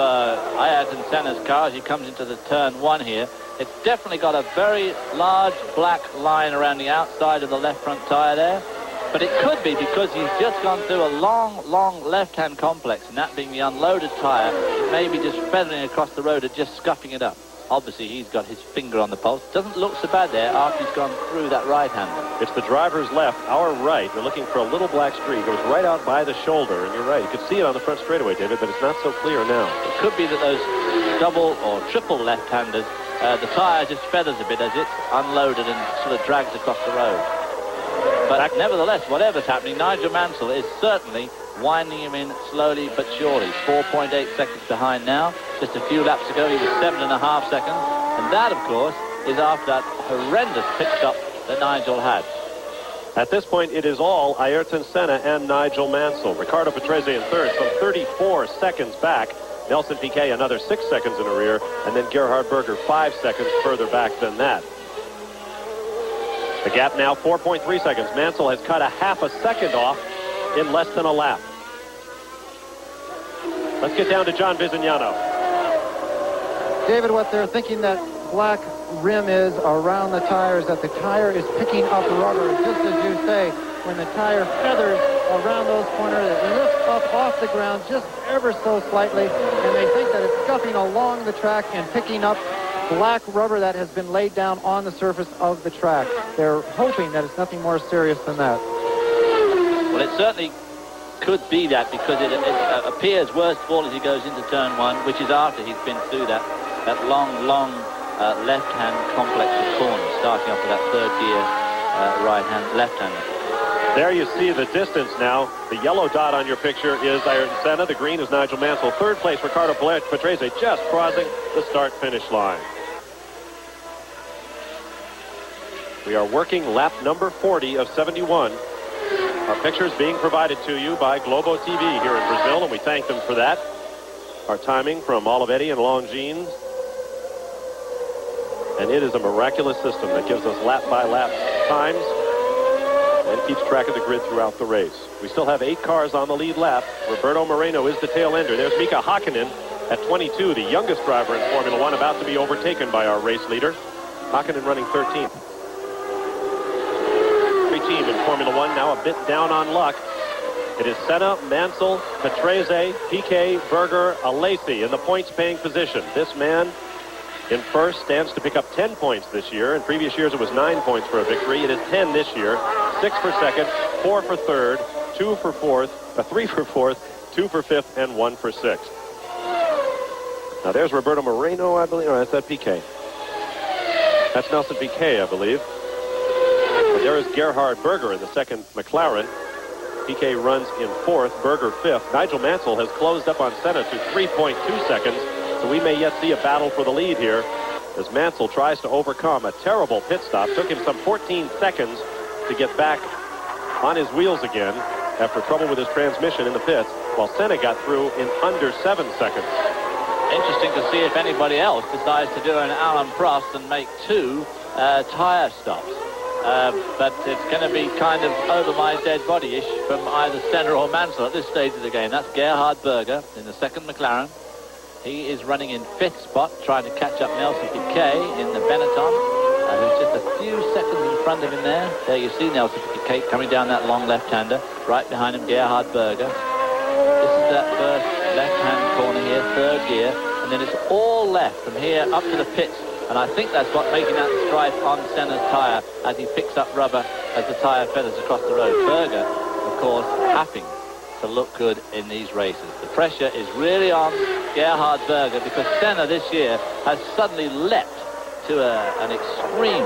Ayrton Senna's car as he comes into the turn 1 here, it's definitely got a very large black line around the outside of the left front tire there. But it could be because he's just gone through a long left-hand complex, and that being the unloaded tire, maybe just feathering across the road and just scuffing it up. Obviously, he's got his finger on the pulse. Doesn't look so bad there after he's gone through that right-hander. It's the driver's left, our right. We're looking for a little black streak. It goes right out by the shoulder, and you're right. You could see it on the front straightaway, David, but it's not so clear now. It could be that those double or triple left-handers, the tire just feathers a bit as it's unloaded and sort of drags across the road. But nevertheless, whatever's happening, Nigel Mansell is certainly winding him in slowly but surely. 4.8 seconds behind now. Just a few laps ago, he was 7.5 seconds. And that, of course, is after that horrendous pit stop that Nigel had. At this point, it is all Ayrton Senna and Nigel Mansell. Ricardo Patrese in third, some 34 seconds back. Nelson Piquet another 6 seconds in the rear. And then Gerhard Berger 5 seconds further back than that. The gap now 4.3 seconds. Mansell has cut a half a second off in less than a lap. Let's get down to John Bizignano. David, what they're thinking that black rim is around the tires, that the tire is picking up rubber, just as you say, when the tire feathers around those corners, it lifts up off the ground just ever so slightly, and they think that it's scuffing along the track and picking up black rubber that has been laid down on the surface of the track. They're hoping that it's nothing more serious than that. Well, it certainly could be that, because it appears worst of all as he goes into turn 1, which is after he's been through that long left-hand complex of corners, starting off with that third gear left-hander. There you see the distance now. The yellow dot on your picture is Ayrton Senna. The green is Nigel Mansell. Third place, Ricardo Patrese, just crossing the start-finish line. We are working lap number 40 of 71. Our pictures being provided to you by Globo TV here in Brazil, and we thank them for that. Our timing from Olivetti and Longines. And it is a miraculous system that gives us lap-by-lap times and keeps track of the grid throughout the race. We still have 8 cars on the lead lap. Roberto Moreno is the tail ender. There's Mika Hakkinen at 22, the youngest driver in Formula One, about to be overtaken by our race leader. Hakkinen running 13th. Team in Formula One now a bit down on luck. It is Senna, Mansell, Patrese, Piquet, Berger, Alesi in the points-paying position. This man in first stands to pick up 10 points this year. In previous years it was 9 points for a victory. It is 10 this year. 6 for second, 4 for third, 2 for fourth, 3 for fourth, 2 for fifth, and 1 for sixth. Now there's Roberto Moreno, I believe. No, that's that Piquet. That's Nelson Piquet, I believe. But there is Gerhard Berger in the second McLaren. Piquet runs in 4th, Berger 5th. Nigel Mansell has closed up on Senna to 3.2 seconds, so we may yet see a battle for the lead here as Mansell tries to overcome a terrible pit stop. Took him some 14 seconds to get back on his wheels again after trouble with his transmission in the pits, while Senna got through in under 7 seconds. Interesting to see if anybody else decides to do an Alan Prost and make 2 tyre stops. But it's going to be kind of over my dead body-ish from either Senna or Mansell at this stage of the game. That's Gerhard Berger in the 2nd McLaren. He is running in 5th spot, trying to catch up Nelson Piquet in the Benetton, who's just a few seconds in front of him there. There you see Nelson Piquet coming down that long left-hander. Right behind him, Gerhard Berger. This is that first left-hand corner here, 3rd gear, and then it's all left from here up to the pits. And I think that's what's making that stripe on Senna's tyre as he picks up rubber as the tyre feathers across the road. Berger, of course, having to look good in these races. The pressure is really on Gerhard Berger because Senna this year has suddenly leapt to an extreme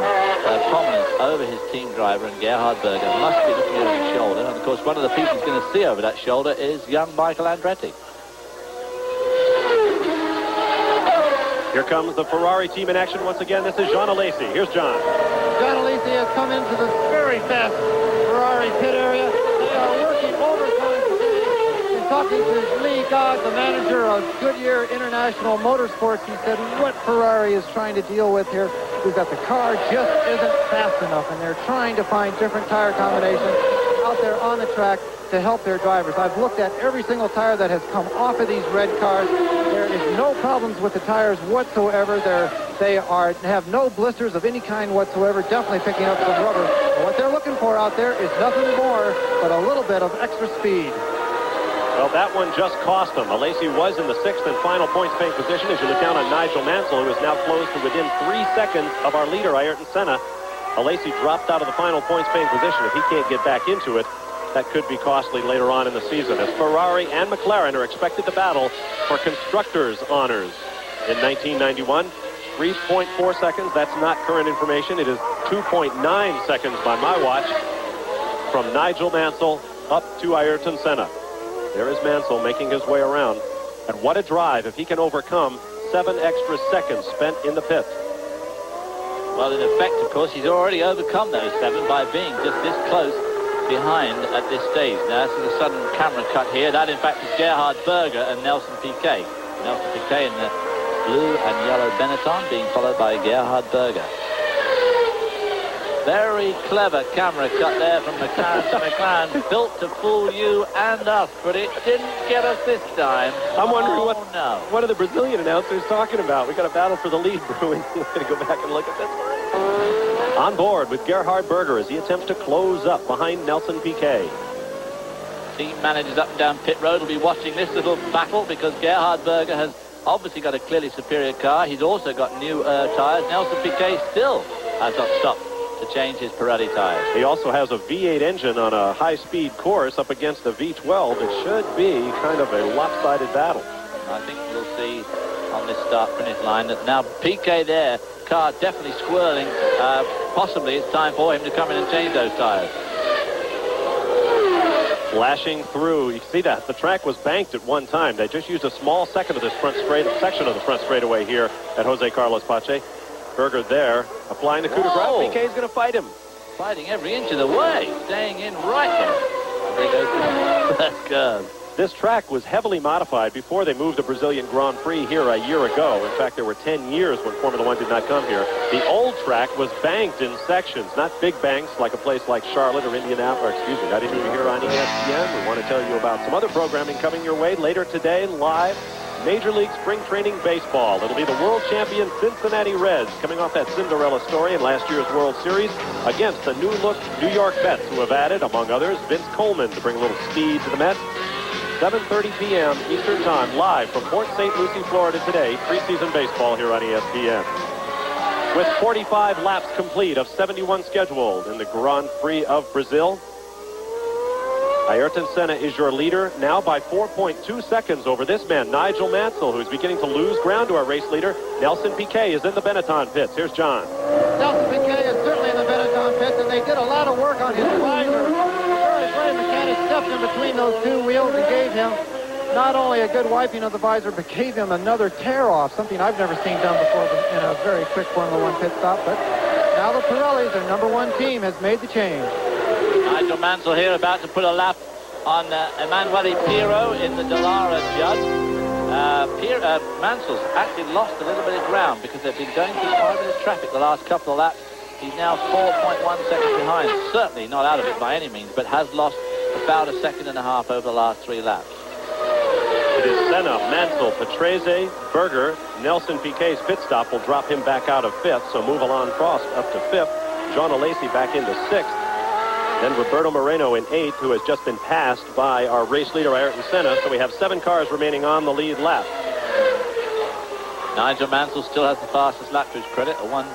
prominence over his team driver, and Gerhard Berger must be looking over his shoulder. And of course, one of the people he's going to see over that shoulder is young Michael Andretti. Here comes the Ferrari team in action once again. This is Jean Alesi. Here's John. John Alesi has come into this very fast Ferrari pit area. They are working overtime today. In talking to Lee Gogg, the manager of Goodyear International Motorsports, he said what Ferrari is trying to deal with here is that the car just isn't fast enough, and they're trying to find different tire combinations out there on the track to help their drivers. I've looked at every single tire that has come off of these red cars. There is no problems with the tires whatsoever. They have no blisters of any kind whatsoever, definitely picking up some rubber. And what they're looking for out there is nothing more but a little bit of extra speed. Well, that one just cost him. Alesi was in the 6th and final points paying position as you look down on Nigel Mansell, who is now close to within 3 seconds of our leader, Ayrton Senna. Alesi dropped out of the final points paying position. If he can't get back into it, that could be costly later on in the season, as Ferrari and McLaren are expected to battle for constructors' honors. In 1991, 3.4 seconds. That's not current information. It is 2.9 seconds by my watch from Nigel Mansell up to Ayrton Senna. There is Mansell making his way around. And what a drive if he can overcome 7 extra seconds spent in the pit. Well, in effect, of course, he's already overcome those 7 by being just this close behind at this stage. Now, this is a sudden camera cut here. That, in fact, is Gerhard Berger and Nelson Piquet. Nelson Piquet in the blue and yellow Benetton being followed by Gerhard Berger. Very clever camera cut there from McLaren to McLaren, built to fool you and us, but it didn't get us this time. I'm wondering what are the Brazilian announcers talking about? We got a battle for the lead brewing. We're going to go back and look at this. On board with Gerhard Berger as he attempts to close up behind Nelson Piquet. Team managers up and down pit road will be watching this little battle because Gerhard Berger has obviously got a clearly superior car. He's also got new tyres. Nelson Piquet still has not stopped to change his Pirelli tires. He also has a V8 engine on a high-speed course up against a V12. It should be kind of a lopsided battle. I think we'll see on this start-finish line that now Piquet there, car definitely swirling. Possibly it's time for him to come in and change those tires. Flashing through, you can see that the track was banked at one time. They just used a small section of this section of the front straightaway here at Jose Carlos Pache. Berger there, applying the coup de grace. Piquet's going to fight him. Fighting every inch of the way, staying in right there. They go through the first curve. This track was heavily modified before they moved the Brazilian Grand Prix here a year ago. In fact, there were 10 years when Formula One did not come here. The old track was banked in sections, not big banks like a place like Charlotte or Indianapolis, or excuse me, not even here on ESPN. We want to tell you about some other programming coming your way later today, live. Major League Spring Training Baseball. It'll be the world champion Cincinnati Reds coming off that Cinderella story in last year's World Series against the new-look New York Mets, who have added, among others, Vince Coleman to bring a little speed to the Mets. 7:30 p.m. Eastern Time, live from Port St. Lucie, Florida today, preseason baseball here on ESPN. With 45 laps complete of 71 scheduled in the Grand Prix of Brazil, Ayrton Senna is your leader now by 4.2 seconds over this man, Nigel Mansell, who's beginning to lose ground to our race leader. Nelson Piquet is in the Benetton pits. Here's John. Nelson Piquet is certainly in the Benetton pits, and they did a lot of work on his visor. Very mechanics stepped in between those two wheels and gave him not only a good wiping of the visor, but gave him another tear-off, something I've never seen done before in a very quick Formula One pit stop. But now the Pirellis, their number one team, has made the change. Nigel Mansell here about to put a lap on Emanuele Pirro in the Dallara Judd. Mansell's actually lost a little bit of ground because they've been going through 5 minutes traffic the last couple of laps. He's now 4.1 seconds behind. Certainly not out of it by any means, but has lost about a second and a half over the last 3 laps. It is Senna, Mansell, Patrese, Berger. Nelson Piquet's pit stop will drop him back out of 5th, so move Alain Prost up to 5th. John Alesi back into 6th. Then Roberto Moreno in 8th, who has just been passed by our race leader, Ayrton Senna. So we have 7 cars remaining on the lead lap. Nigel Mansell still has the fastest lap to his credit, a 1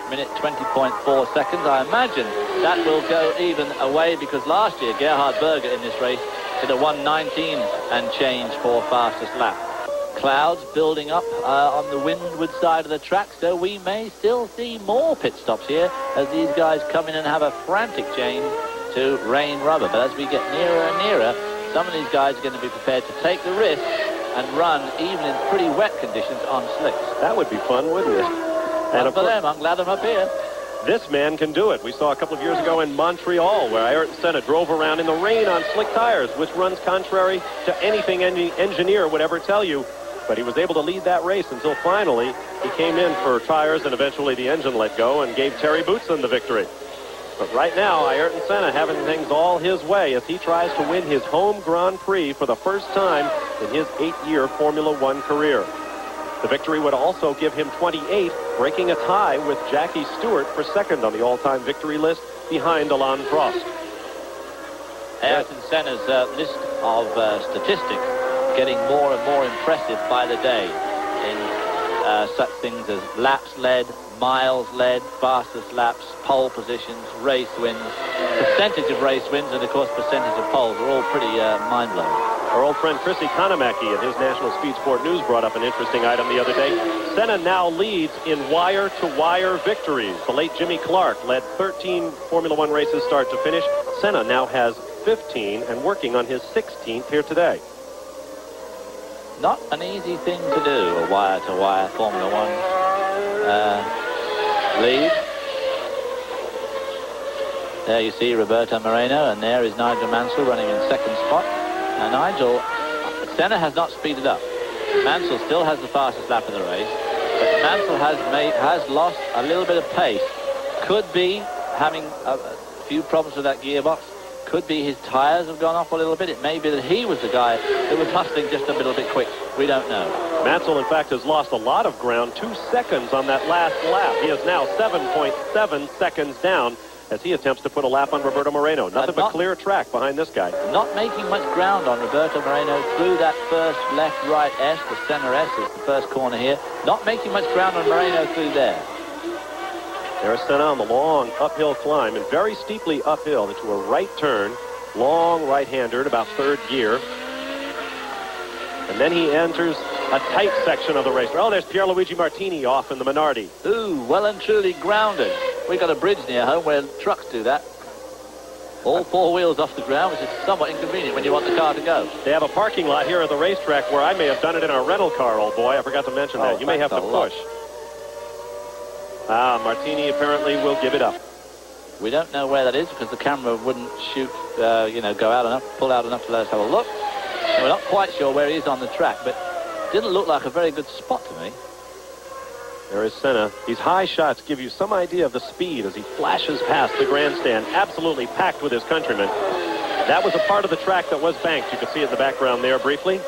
minute 20.4 seconds. I imagine that will go even away because last year Gerhard Berger in this race did a 1:19 and change for fastest lap. Clouds building up on the windward side of the track, so we may still see more pit stops here as these guys come in and have a frantic change to rain rubber. But as we get nearer and nearer, some of these guys are going to be prepared to take the risk and run even in pretty wet conditions on slicks. That would be fun, wouldn't it? And for them, I'm glad I'm up here. This man can do it. We saw a couple of years ago in Montreal where Ayrton Senna drove around in the rain on slick tires, which runs contrary to anything any engineer would ever tell you. But he was able to lead that race until finally he came in for tires and eventually the engine let go and gave Terry Boutsen the victory. But right now, Ayrton Senna having things all his way as he tries to win his home Grand Prix for the first time in his 8-year Formula One career. The victory would also give him 28, breaking a tie with Jackie Stewart for second on the all-time victory list behind Alain Prost. Ayrton Senna's list of statistics getting more and more impressive by the day in such things as laps led, miles led, fastest laps, pole positions, race wins, percentage of race wins, and of course percentage of poles are all pretty mind-blowing. Our old friend Chrissy Kanamaki in his National Speed Sport News brought up an interesting item the other day. Senna now leads in wire-to-wire victories. The late Jimmy Clark led 13 Formula One races start to finish. Senna now has 15 and working on his 16th here today. Not an easy thing to do, a wire-to-wire Formula One lead. There you see Roberto Moreno, and there is Nigel Mansell running in second spot. Now Senna has not speeded up. Mansell still has the fastest lap of the race, but Mansell has lost a little bit of pace. Could be having a few problems with that gearbox. Could be his tires have gone off a little bit. It may be that he was the guy that was hustling just a little bit quick. We don't know. Mansell, in fact, has lost a lot of ground, 2 seconds on that last lap. He is now 7.7 seconds down as he attempts to put a lap on Roberto Moreno. Nothing but clear track behind this guy. Not making much ground on Roberto Moreno through that first left-right S, the center S is the first corner here. Not making much ground on Moreno through there. There's Senna on the long uphill climb and very steeply uphill into a right turn. Long right-hander at about 3rd gear. And then he enters a tight section of the race. Oh, there's Pierluigi Martini off in the Minardi. Ooh, well and truly grounded. We got a bridge near home where trucks do that. All 4 wheels off the ground, which is somewhat inconvenient when you want the car to go. They have a parking lot here at the racetrack where I may have done it in a rental car, old boy. I forgot to mention that. You may have to push. Martini apparently will give it up. We don't know where that is because the camera wouldn't shoot, go out enough, pull out enough to let us have a look. And we're not quite sure where he is on the track, but didn't look like a very good spot to me. There is Senna. These high shots give you some idea of the speed as he flashes past the grandstand, absolutely packed with his countrymen. That was a part of the track that was banked. You can see it in the background there briefly.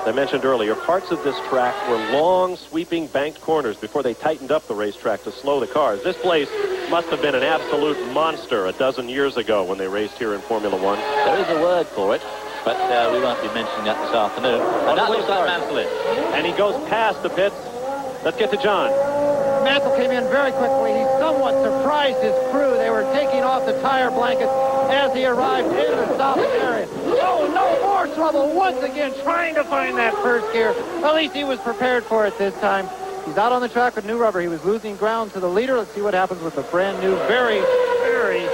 As I mentioned earlier, parts of this track were long, sweeping, banked corners before they tightened up the racetrack to slow the cars. This place must have been an absolute monster a dozen years ago when they raced here in Formula One. There is a word for it, but we won't be mentioning that this afternoon. And that looks like Mansell is. And he goes past the pits. Let's get to John. Mansell came in very quickly. He somewhat surprised his crew. They were taking off the tire blankets as he arrived in the stopping area. Oh, no more trouble once again trying to find that first gear. At least he was prepared for it this time. He's out on the track with new rubber. He was losing ground to the leader. Let's see what happens with the brand new, very, very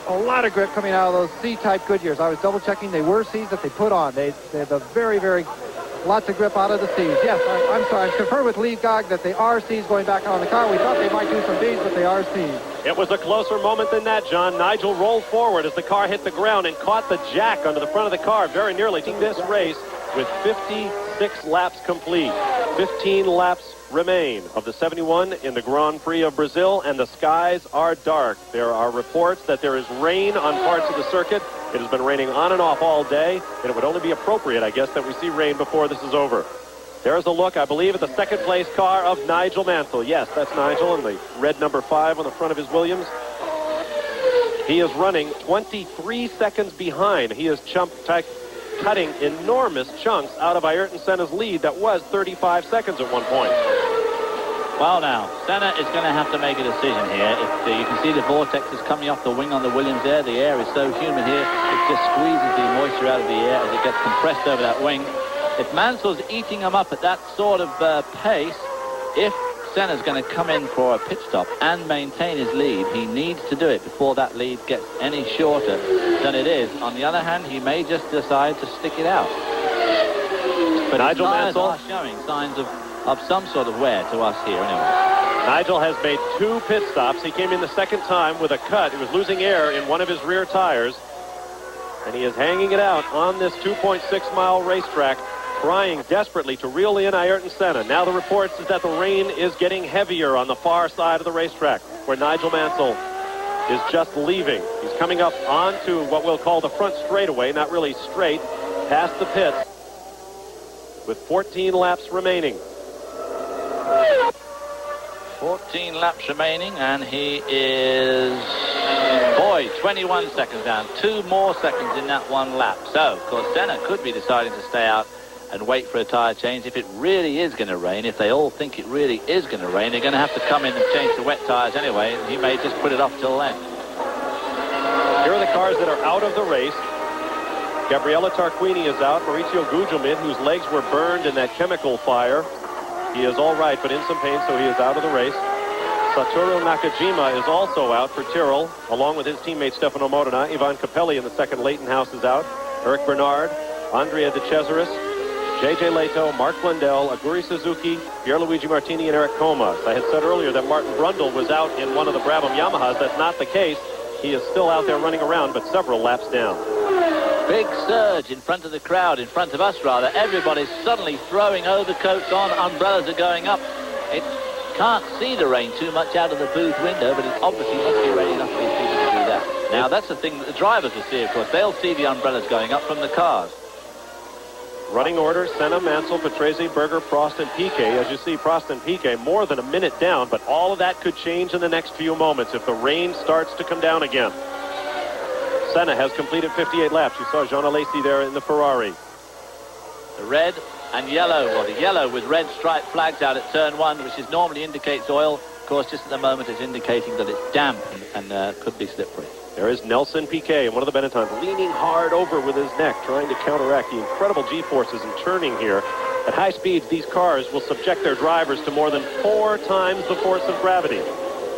a lot of grip coming out of those C-type Goodyears. I was double checking. They were C's that they put on. They have a very, very lots of grip out of the C's. Yes, I'm sorry. I've conferred with Lee Gogg that they are C's going back on the car. We thought they might do some B's, but they are C's. It was a closer moment than that, John. Nigel rolled forward as the car hit the ground and caught the jack under the front of the car very nearly to this race with 56 laps complete. 15 laps remain of the 71 in the Grand Prix of Brazil, and the skies are dark. There are reports that there is rain on parts of the circuit. It has been raining on and off all day, and it would only be appropriate, I guess, that we see rain before this is over. There's a look, I believe, at the second place car of Nigel Mansell. Yes, that's Nigel in the red number 5 on the front of his Williams. He is running 23 seconds behind. He is cutting enormous chunks out of Ayrton Senna's lead that was 35 seconds at one point. Well, now, Senna is going to have to make a decision here. If you can see the vortex is coming off the wing on the Williams there. The air is so humid here, it just squeezes the moisture out of the air as it gets compressed over that wing. If Mansell's eating him up at that sort of pace, if Senna's going to come in for a pit stop and maintain his lead, he needs to do it before that lead gets any shorter than it is. On the other hand, he may just decide to stick it out. But Nigel his tires Mansell are showing signs of some sort of wear to us here anyway. Nigel has made 2 pit stops. He came in the second time with a cut. He was losing air in one of his rear tires, and he is hanging it out on this 2.6-mile racetrack, trying desperately to reel in Ayrton Senna. Now the reports is that the rain is getting heavier on the far side of the racetrack, where Nigel Mansell is just leaving. He's coming up onto what we'll call the front straightaway, not really straight, past the pits, with 14 laps remaining. 14 laps remaining, and he is, 21 seconds down. 2 more seconds in that one lap. So, of course, Senna could be deciding to stay out and wait for a tyre change. If it really is going to rain, if they all think it really is going to rain, they're going to have to come in and change the wet tyres anyway. He may just put it off till then. Here are the cars that are out of the race. Gabriele Tarquini is out. Maurizio Gugelmin, whose legs were burned in that chemical fire, he is all right, but in some pain, so he is out of the race. Satoru Nakajima is also out for Tyrrell, along with his teammate Stefano Modena. Ivan Capelli in the second Leighton-House is out. Eric Bernard, Andrea De Cesaris, J.J. Leto, Mark Blundell, Aguri Suzuki, Pierluigi Martini, and Eric Comas. I had said earlier that Martin Brundle was out in one of the Brabham Yamahas. That's not the case. He is still out there running around, but several laps down. Big surge in front of the crowd, in front of us rather. Everybody's suddenly throwing overcoats on, umbrellas are going up. It can't see the rain too much out of the booth window, but it obviously must be raining enough for these people to do that. Now that's the thing that the drivers will see, of course. They'll see the umbrellas going up from the cars. Running order, Senna, Mansell, Patrese, Berger, Prost, and Piquet. As you see, Prost and Piquet more than a minute down, but all of that could change in the next few moments if the rain starts to come down again. Senna has completed 58 laps. You saw Jean Alesi there in the Ferrari. The red and yellow, or the yellow with red striped flags out at turn 1, which is normally indicates oil. Of course, just at the moment it's indicating that it's damp and could be slippery. There is Nelson Piquet in one of the Benettons, leaning hard over with his neck, trying to counteract the incredible G-forces in turning here. At high speeds, these cars will subject their drivers to more than 4 times the force of gravity.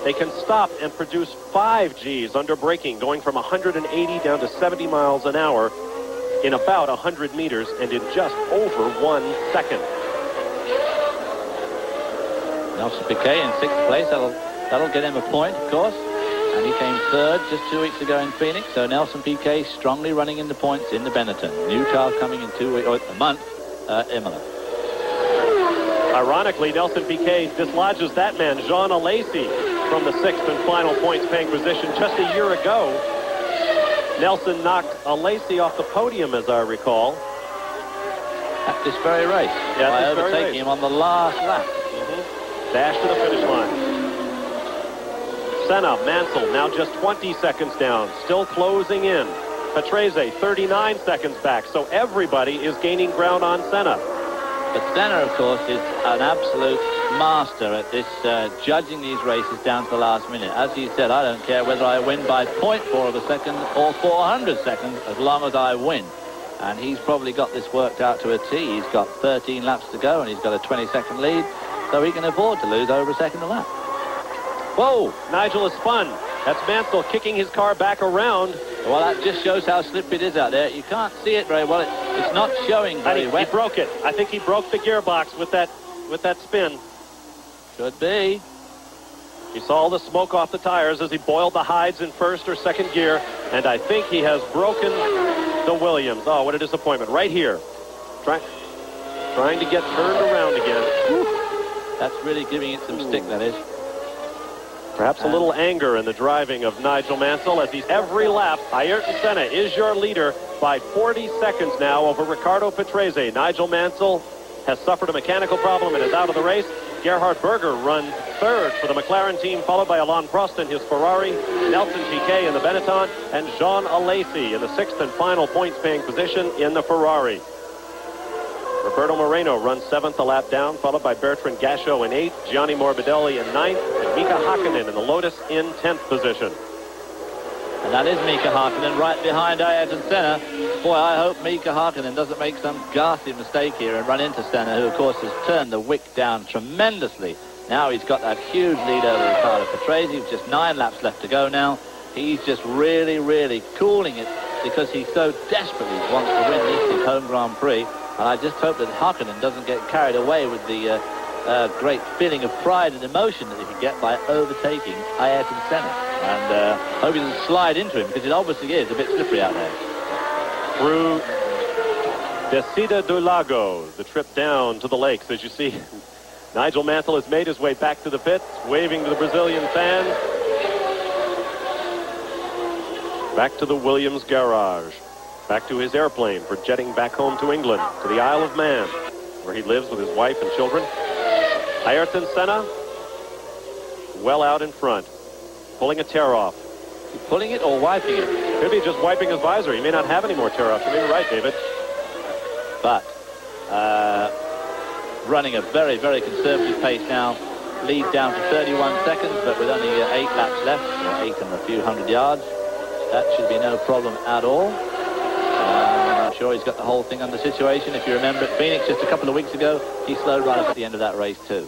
They can stop and produce 5 Gs under braking, going from 180 down to 70 miles an hour in about 100 meters and in just over 1 second. Nelson Piquet in 6th place. That'll get him a point, of course. And he came 3rd just 2 weeks ago in Phoenix. So Nelson Piquet strongly running in the points in the Benetton. New car coming in 2 weeks, or a month, Imola. Ironically, Nelson Piquet dislodges that man, Jean Alesi, from the 6th and final points-paying position. Just a year ago, Nelson knocked Alesi off the podium, as I recall. At this very race. Yeah, by this very overtaking race. him on the last lap. Dash to the finish line. Senna, Mansell, now just 20 seconds down, still closing in. Patrese, 39 seconds back, so everybody is gaining ground on Senna. But Senna, of course, is an absolute master at this, judging these races down to the last minute. As he said, I don't care whether I win by 0.4 of a second or 400 seconds, as long as I win. And he's probably got this worked out to a T. He's got 13 laps to go, and he's got a 20-second lead, so he can afford to lose over a second a lap. Whoa, Nigel is spun. That's Mansell kicking his car back around. Well, that just shows how slippery it is out there. You can't see it very well. It's not showing very well. He broke it. I think he broke the gearbox with that spin. Should be. You saw all the smoke off the tires as he boiled the hides in first or second gear, and I think he has broken the Williams. Oh, what a disappointment. Right here. Trying to get turned around again. Whew. That's really giving it some stick, that is. Perhaps a little anger in the driving of Nigel Mansell as he's every lap. Ayrton Senna is your leader by 40 seconds now over Riccardo Patrese. Nigel Mansell has suffered a mechanical problem and is out of the race. Gerhard Berger runs third for the McLaren team, followed by Alain Prost in his Ferrari, Nelson Piquet in the Benetton, and Jean Alesi in the sixth and final points-paying position in the Ferrari. Roberto Moreno runs seventh, a lap down, followed by Bertrand Gachot in eighth, Gianni Morbidelli in ninth, and Mika Hakkinen in the Lotus in 10th position. And that is Mika Hakkinen right behind Ayrton Senna. Boy, I hope Mika Hakkinen doesn't make some ghastly mistake here and run into Senna, who, of course, has turned the wick down tremendously. Now he's got that huge lead over Riccardo Patrese with just 9 laps left to go now. He's just really, really cooling it because he so desperately wants to win this his home Grand Prix. And I just hope that Hakkinen doesn't get carried away with the great feeling of pride and emotion that he can get by overtaking Ayrton Senna. And hope he doesn't slide into him, because it obviously is a bit slippery out there. Through Descida do Lago, the trip down to the lakes, as you see. Nigel Mansell has made his way back to the pits, waving to the Brazilian fans. Back to the Williams garage. Back to his airplane for jetting back home to England, to the Isle of Man, where he lives with his wife and children. Ayrton Senna, well out in front, pulling a tear off. Is he pulling it or wiping it? Could be just wiping his visor. He may not have any more tear offs. You may be right, David. But running a very, very conservative pace now. Lead down to 31 seconds, but with only 8 laps left, 8 and a few hundred yards. That should be no problem at all. I'm sure he's got the whole thing under situation. If you remember at Phoenix just a couple of weeks ago, he slowed right up at the end of that race too.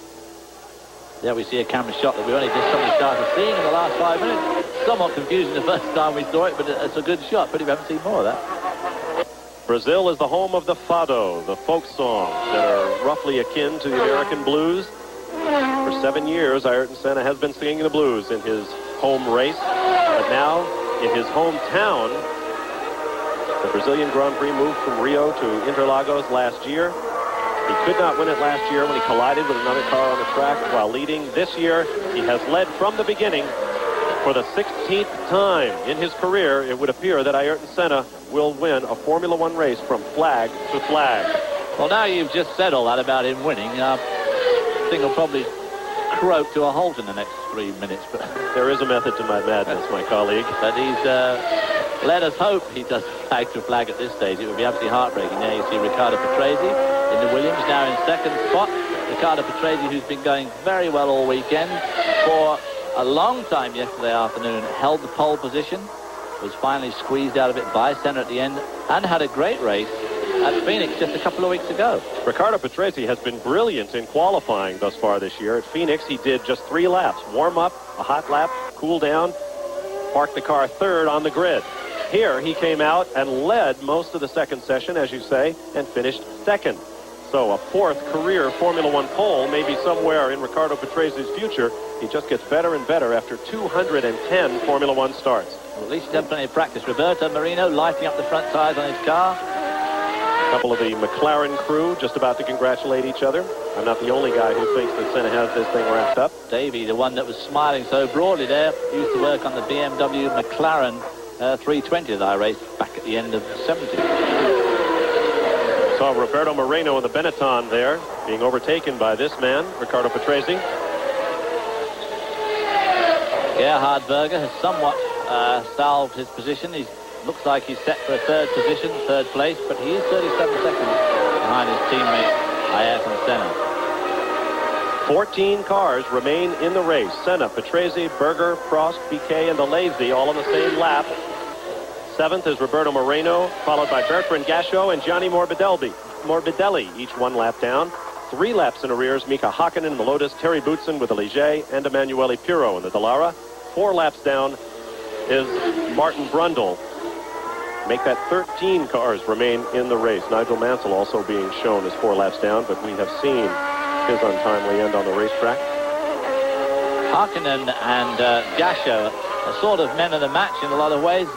There we see a camera shot that we only just suddenly started seeing in the last 5 minutes. Somewhat confusing the first time we saw it, but it's a good shot. But we haven't seen more of that. Brazil is the home of the fado, the folk songs that are roughly akin to the American blues. For 7 years, Ayrton Senna has been singing the blues in his home race. But now, in his hometown, the Brazilian Grand Prix moved from Rio to Interlagos last year. He could not win it last year when he collided with another car on the track while leading. This year, he has led from the beginning. For the 16th time in his career, it would appear that Ayrton Senna will win a Formula One race from flag to flag. Well, now you've just said all that about him winning. Thing will probably croak to a halt in the next 3 minutes. But there is a method to my madness, my colleague. But he's let us hope he does flag to flag at this stage. It would be absolutely heartbreaking. There you see Riccardo Patrese in the Williams, now in second spot. Riccardo Patrese, who's been going very well all weekend, for a long time yesterday afternoon, held the pole position, was finally squeezed out of it by Senna at the end, and had a great race at Phoenix just a couple of weeks ago. Riccardo Patrese has been brilliant in qualifying thus far this year. At Phoenix, he did just 3 laps. Warm up, a hot lap, cool down, parked the car third on the grid. Here, he came out and led most of the second session, as you say, and finished second. So a 4th career Formula One pole may be somewhere in Riccardo Patrese's future. He just gets better and better after 210 Formula One starts. Well, at least he's had plenty of practice. Roberto Moreno lighting up the front tires on his car. A couple of the McLaren crew just about to congratulate each other. I'm not the only guy who thinks that Senna has this thing wrapped up. Davey, the one that was smiling so broadly there, used to work on the BMW McLaren 320 that I raced back at the end of the 70s. Saw Roberto Moreno in the Benetton there, being overtaken by this man, Riccardo Patrese. Gerhard Berger has somewhat salved his position. He looks like he's set for a third position, third place, but he is 37 seconds behind his teammate Ayrton Senna. 14 cars remain in the race. Senna, Patrese, Berger, Prost, Piquet, and Alesi all on the same lap. 7th is Roberto Moreno, followed by Bertrand Gachot and Gianni Morbidelli, each 1 lap down. 3 laps in arrears, Mika Hakkinen in the Lotus, Terry Boutsen with the Ligier, and Emanuele Pirro in the Dallara. 4 laps down, is Martin Brundle. Make that 13 cars remain in the race. Nigel Mansell also being shown as 4 laps down, but we have seen his untimely end on the racetrack. Harkinen and Gasho are sort of men of the match in a lot of ways.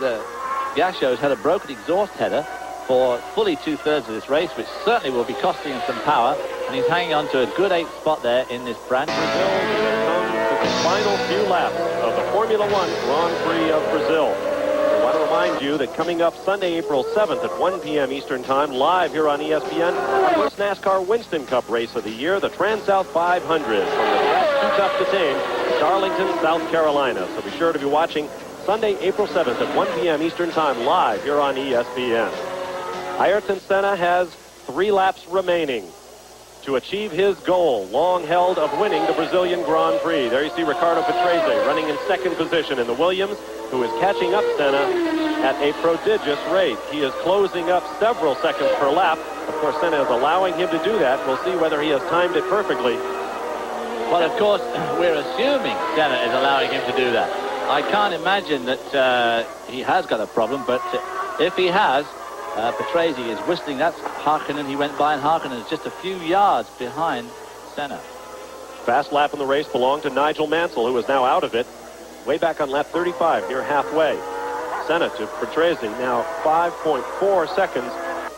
Gasho's had a broken exhaust header for fully 2/3 of this race, which certainly will be costing him some power, and he's hanging on to a good 8th spot there in this brand new Brazil will come to the final few laps of the Formula One Grand Prix of Brazil. I want to remind you that coming up Sunday, April 7th at 1 p.m. Eastern Time, live here on ESPN, our first NASCAR Winston Cup race of the year, the Trans-South 500 from the track Too Tough to Tame, Darlington, South Carolina. So be sure to be watching Sunday, April 7th at 1 p.m. Eastern Time, live here on ESPN. Ayrton Senna has 3 laps remaining to achieve his goal, long held, of winning the Brazilian Grand Prix. There you see Ricardo Patrese running in 2nd position in the Williams, who is catching up Senna at a prodigious rate. He is closing up several seconds per lap. Of course, Senna is allowing him to do that. We'll see whether he has timed it perfectly. Well, of course, we're assuming Senna is allowing him to do that. I can't imagine that he has got a problem, but if he has, Patrese is whistling. That's Harkinen. He went by, and Harkinen is just a few yards behind Senna. Fast lap in the race belonged to Nigel Mansell, who is now out of it. Way back on lap 35, near halfway. Senna to Patrese, now 5.4 seconds.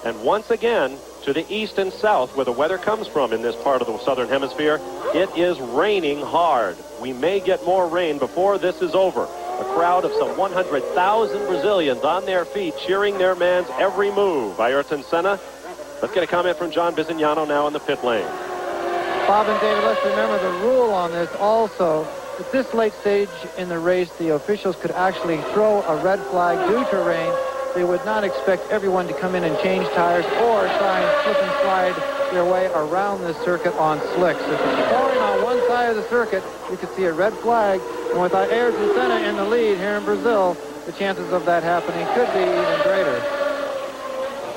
And once again, to the east and south, where the weather comes from in this part of the southern hemisphere, it is raining hard. We may get more rain before this is over. A crowd of some 100,000 Brazilians on their feet, cheering their man's every move. Ayrton Senna. Let's get a comment from John Bizignano now in the pit lane. Bob and David, let's remember the rule on this also. At this late stage in the race, the officials could actually throw a red flag due to rain. They would not expect everyone to come in and change tires or try and slip and slide their way around this circuit on slicks. If it's pouring on one side of the circuit, you could see a red flag. And with Ayrton Senna in the lead here in Brazil, the chances of that happening could be even greater.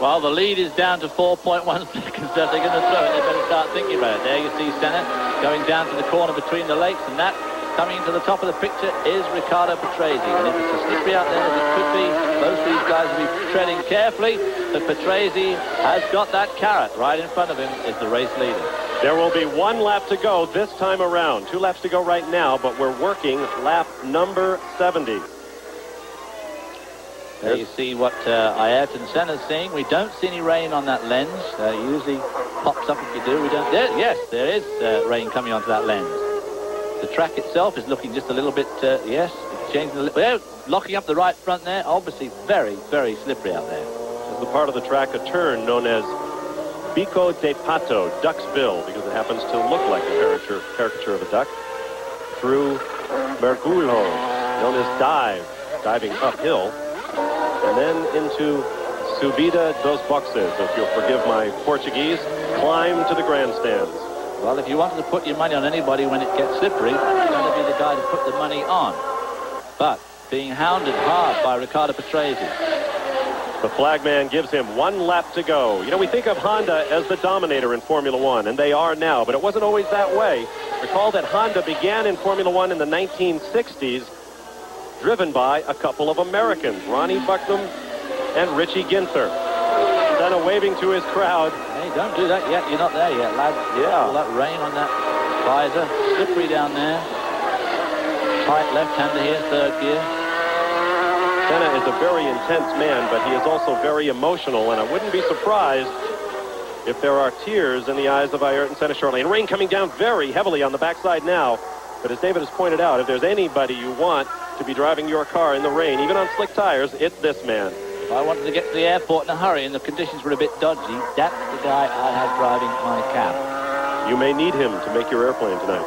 Well, the lead is down to 4.1 seconds. So if they're going to throw it, they better start thinking about it. There you see Senna going down to the corner between the lakes, and that coming to the top of the picture is Ricardo Patrese. And if it's as slippery out there as it could be, most of these guys will be treading carefully. But Patrese has got that carrot. Right in front of him is the race leader. There will be 1 lap to go this time around. 2 laps to go right now, but we're working lap number 70. There you see what Ayrton Senna's seeing. We don't see any rain on that lens. Usually pops up if you do. We don't. Yes, there is rain coming onto that lens. The track itself is looking just a little bit, yes, changing a little. Locking up the right front there. Obviously very, very slippery out there. There's the part of the track, a turn known as Bico de Pato, Duck's Bill, because it happens to look like a caricature of a duck, through Mergulho, known as diving uphill, and then into Subida dos Boxes, if you'll forgive my Portuguese, climb to the grandstands. Well, if you wanted to put your money on anybody when it gets slippery, it's going to be the guy to put the money on. But being hounded hard by Ricardo Patrese. The flagman gives him 1 lap to go. You know, we think of Honda as the dominator in Formula One, and they are now, but it wasn't always that way. Recall that Honda began in Formula One in the 1960s, driven by a couple of Americans, Ronnie Bucknam and Richie Ginther. Senna waving to his crowd. Hey, don't do that yet. You're not there yet, lad. Yeah. All that rain on that visor. Slippery down there. Tight left-hander here, 3rd gear. Senna is a very intense man, but he is also very emotional, and I wouldn't be surprised if there are tears in the eyes of Ayrton Senna shortly. And rain coming down very heavily on the backside now. But as David has pointed out, if there's anybody you want to be driving your car in the rain, even on slick tires, it's this man. If I wanted to get to the airport in a hurry and the conditions were a bit dodgy, that's the guy I have driving my cab. You may need him to make your airplane tonight.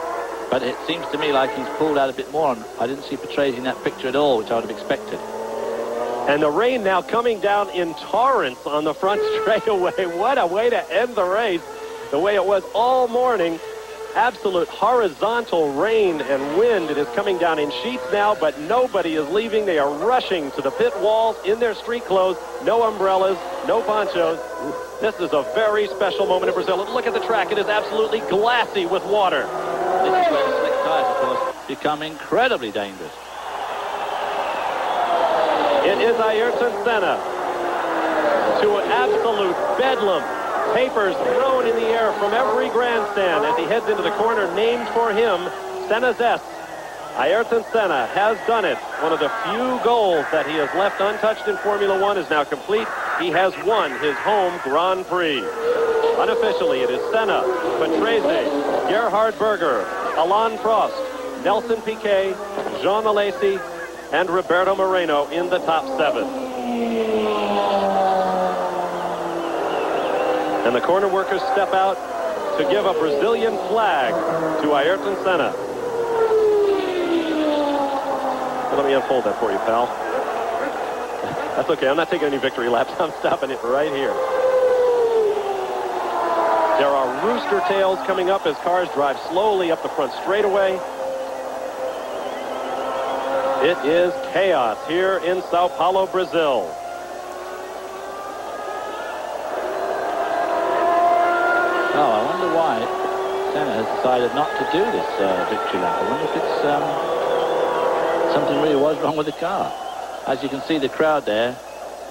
But it seems to me like he's pulled out a bit more, and I didn't see Patrese in that picture at all, which I would have expected. And the rain now coming down in torrents on the front straightaway. What a way to end the race. The way it was all morning. Absolute horizontal rain and wind. It is coming down in sheets now, but nobody is leaving. They are rushing to the pit walls in their street clothes. No umbrellas, no ponchos. This is a very special moment in Brazil. Look at the track. It is absolutely glassy with water. This is where the slick tires, of course, become incredibly dangerous. It is Ayrton Senna to absolute bedlam. Papers thrown in the air from every grandstand as he heads into the corner named for him, Senna's S. Ayrton Senna has done it. One of the few goals that he has left untouched in Formula One is now complete. He has won his home Grand Prix. Unofficially, it is Senna, Patrese, Gerhard Berger, Alain Prost, Nelson Piquet, Jean Alesi, and Roberto Moreno in the top 7. And the corner workers step out to give a Brazilian flag to Ayrton Senna. Let me unfold that for you, pal. That's okay. I'm not taking any victory laps. I'm stopping it right here. There are rooster tails coming up as cars drive slowly up the front straightaway. It is chaos here in Sao Paulo, Brazil. Oh, I wonder why Senna has decided not to do this victory lap. I wonder if it's something really was wrong with the car. As you can see, the crowd there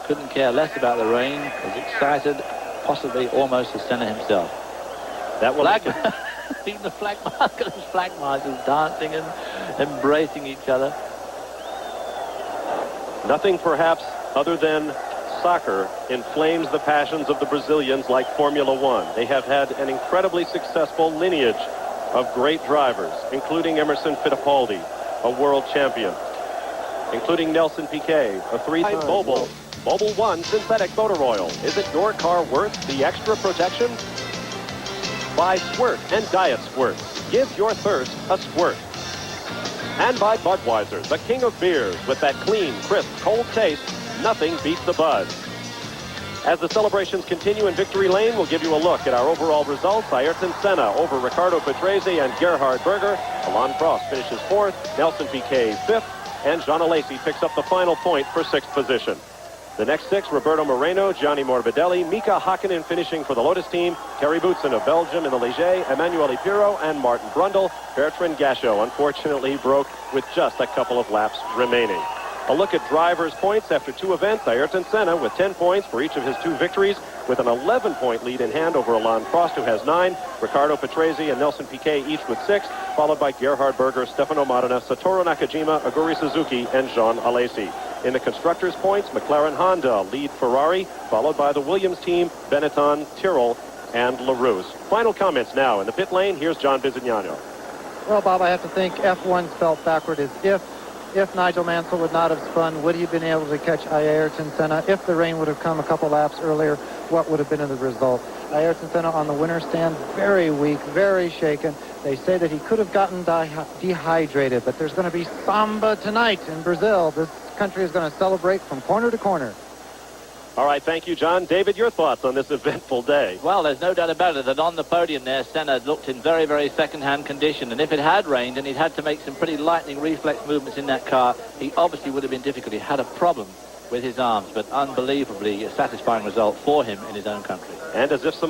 couldn't care less about the rain, was excited, possibly almost as Senna himself. That will even the flag markers dancing and embracing each other. Nothing perhaps other than soccer inflames the passions of the Brazilians like Formula One. They have had an incredibly successful lineage of great drivers, including Emerson Fittipaldi, a world champion, including Nelson Piquet, a 3-time Mobil 1 synthetic motor oil. Is it your car worth the extra protection? Buy Squirt and Diet Squirt. Give your thirst a squirt. And by Budweiser, the king of beers, with that clean, crisp, cold taste. Nothing beats the buzz. As the celebrations continue in Victory Lane, we'll give you a look at our overall results. Ayrton Senna over Ricardo Patrese and Gerhard Berger. Alain Prost finishes 4th, Nelson Piquet 5th, and Jean Alesi picks up the final point for 6th position. The next 6, Roberto Moreno, Gianni Morbidelli, Mika Hakkinen finishing for the Lotus team, Terry Boutsen of Belgium in the Ligier, Emanuele Pirro, and Martin Brundle. Bertrand Gachot unfortunately broke with just a couple of laps remaining. A look at drivers' points after 2 events. Ayrton Senna with 10 points for each of his 2 victories, with an 11-point lead in hand over Alain Prost, who has 9. Ricardo Patrese and Nelson Piquet each with 6, followed by Gerhard Berger, Stefano Modena, Satoru Nakajima, Aguri Suzuki, and Jean Alesi. In the constructors' points, McLaren Honda lead Ferrari, followed by the Williams team, Benetton, Tyrrell, and LaRousse. Final comments now in the pit lane. Here's John Bizignano. Well, Bob, I have to think F1's felt backward is if Nigel Mansell would not have spun, would he have been able to catch Ayrton Senna? If the rain would have come a couple laps earlier, what would have been the result? Ayrton Senna on the winner's stand, very weak, very shaken. They say that he could have gotten dehydrated, but there's going to be samba tonight in Brazil. This country is going to celebrate from corner to corner. All right, thank you, John. David, your thoughts on this eventful day? Well, there's no doubt about it that on the podium there, Senna looked in very, very second-hand condition. And if it had rained and he'd had to make some pretty lightning reflex movements in that car, he obviously would have been difficult. He had a problem with his arms, but unbelievably a satisfying result for him in his own country. And as if some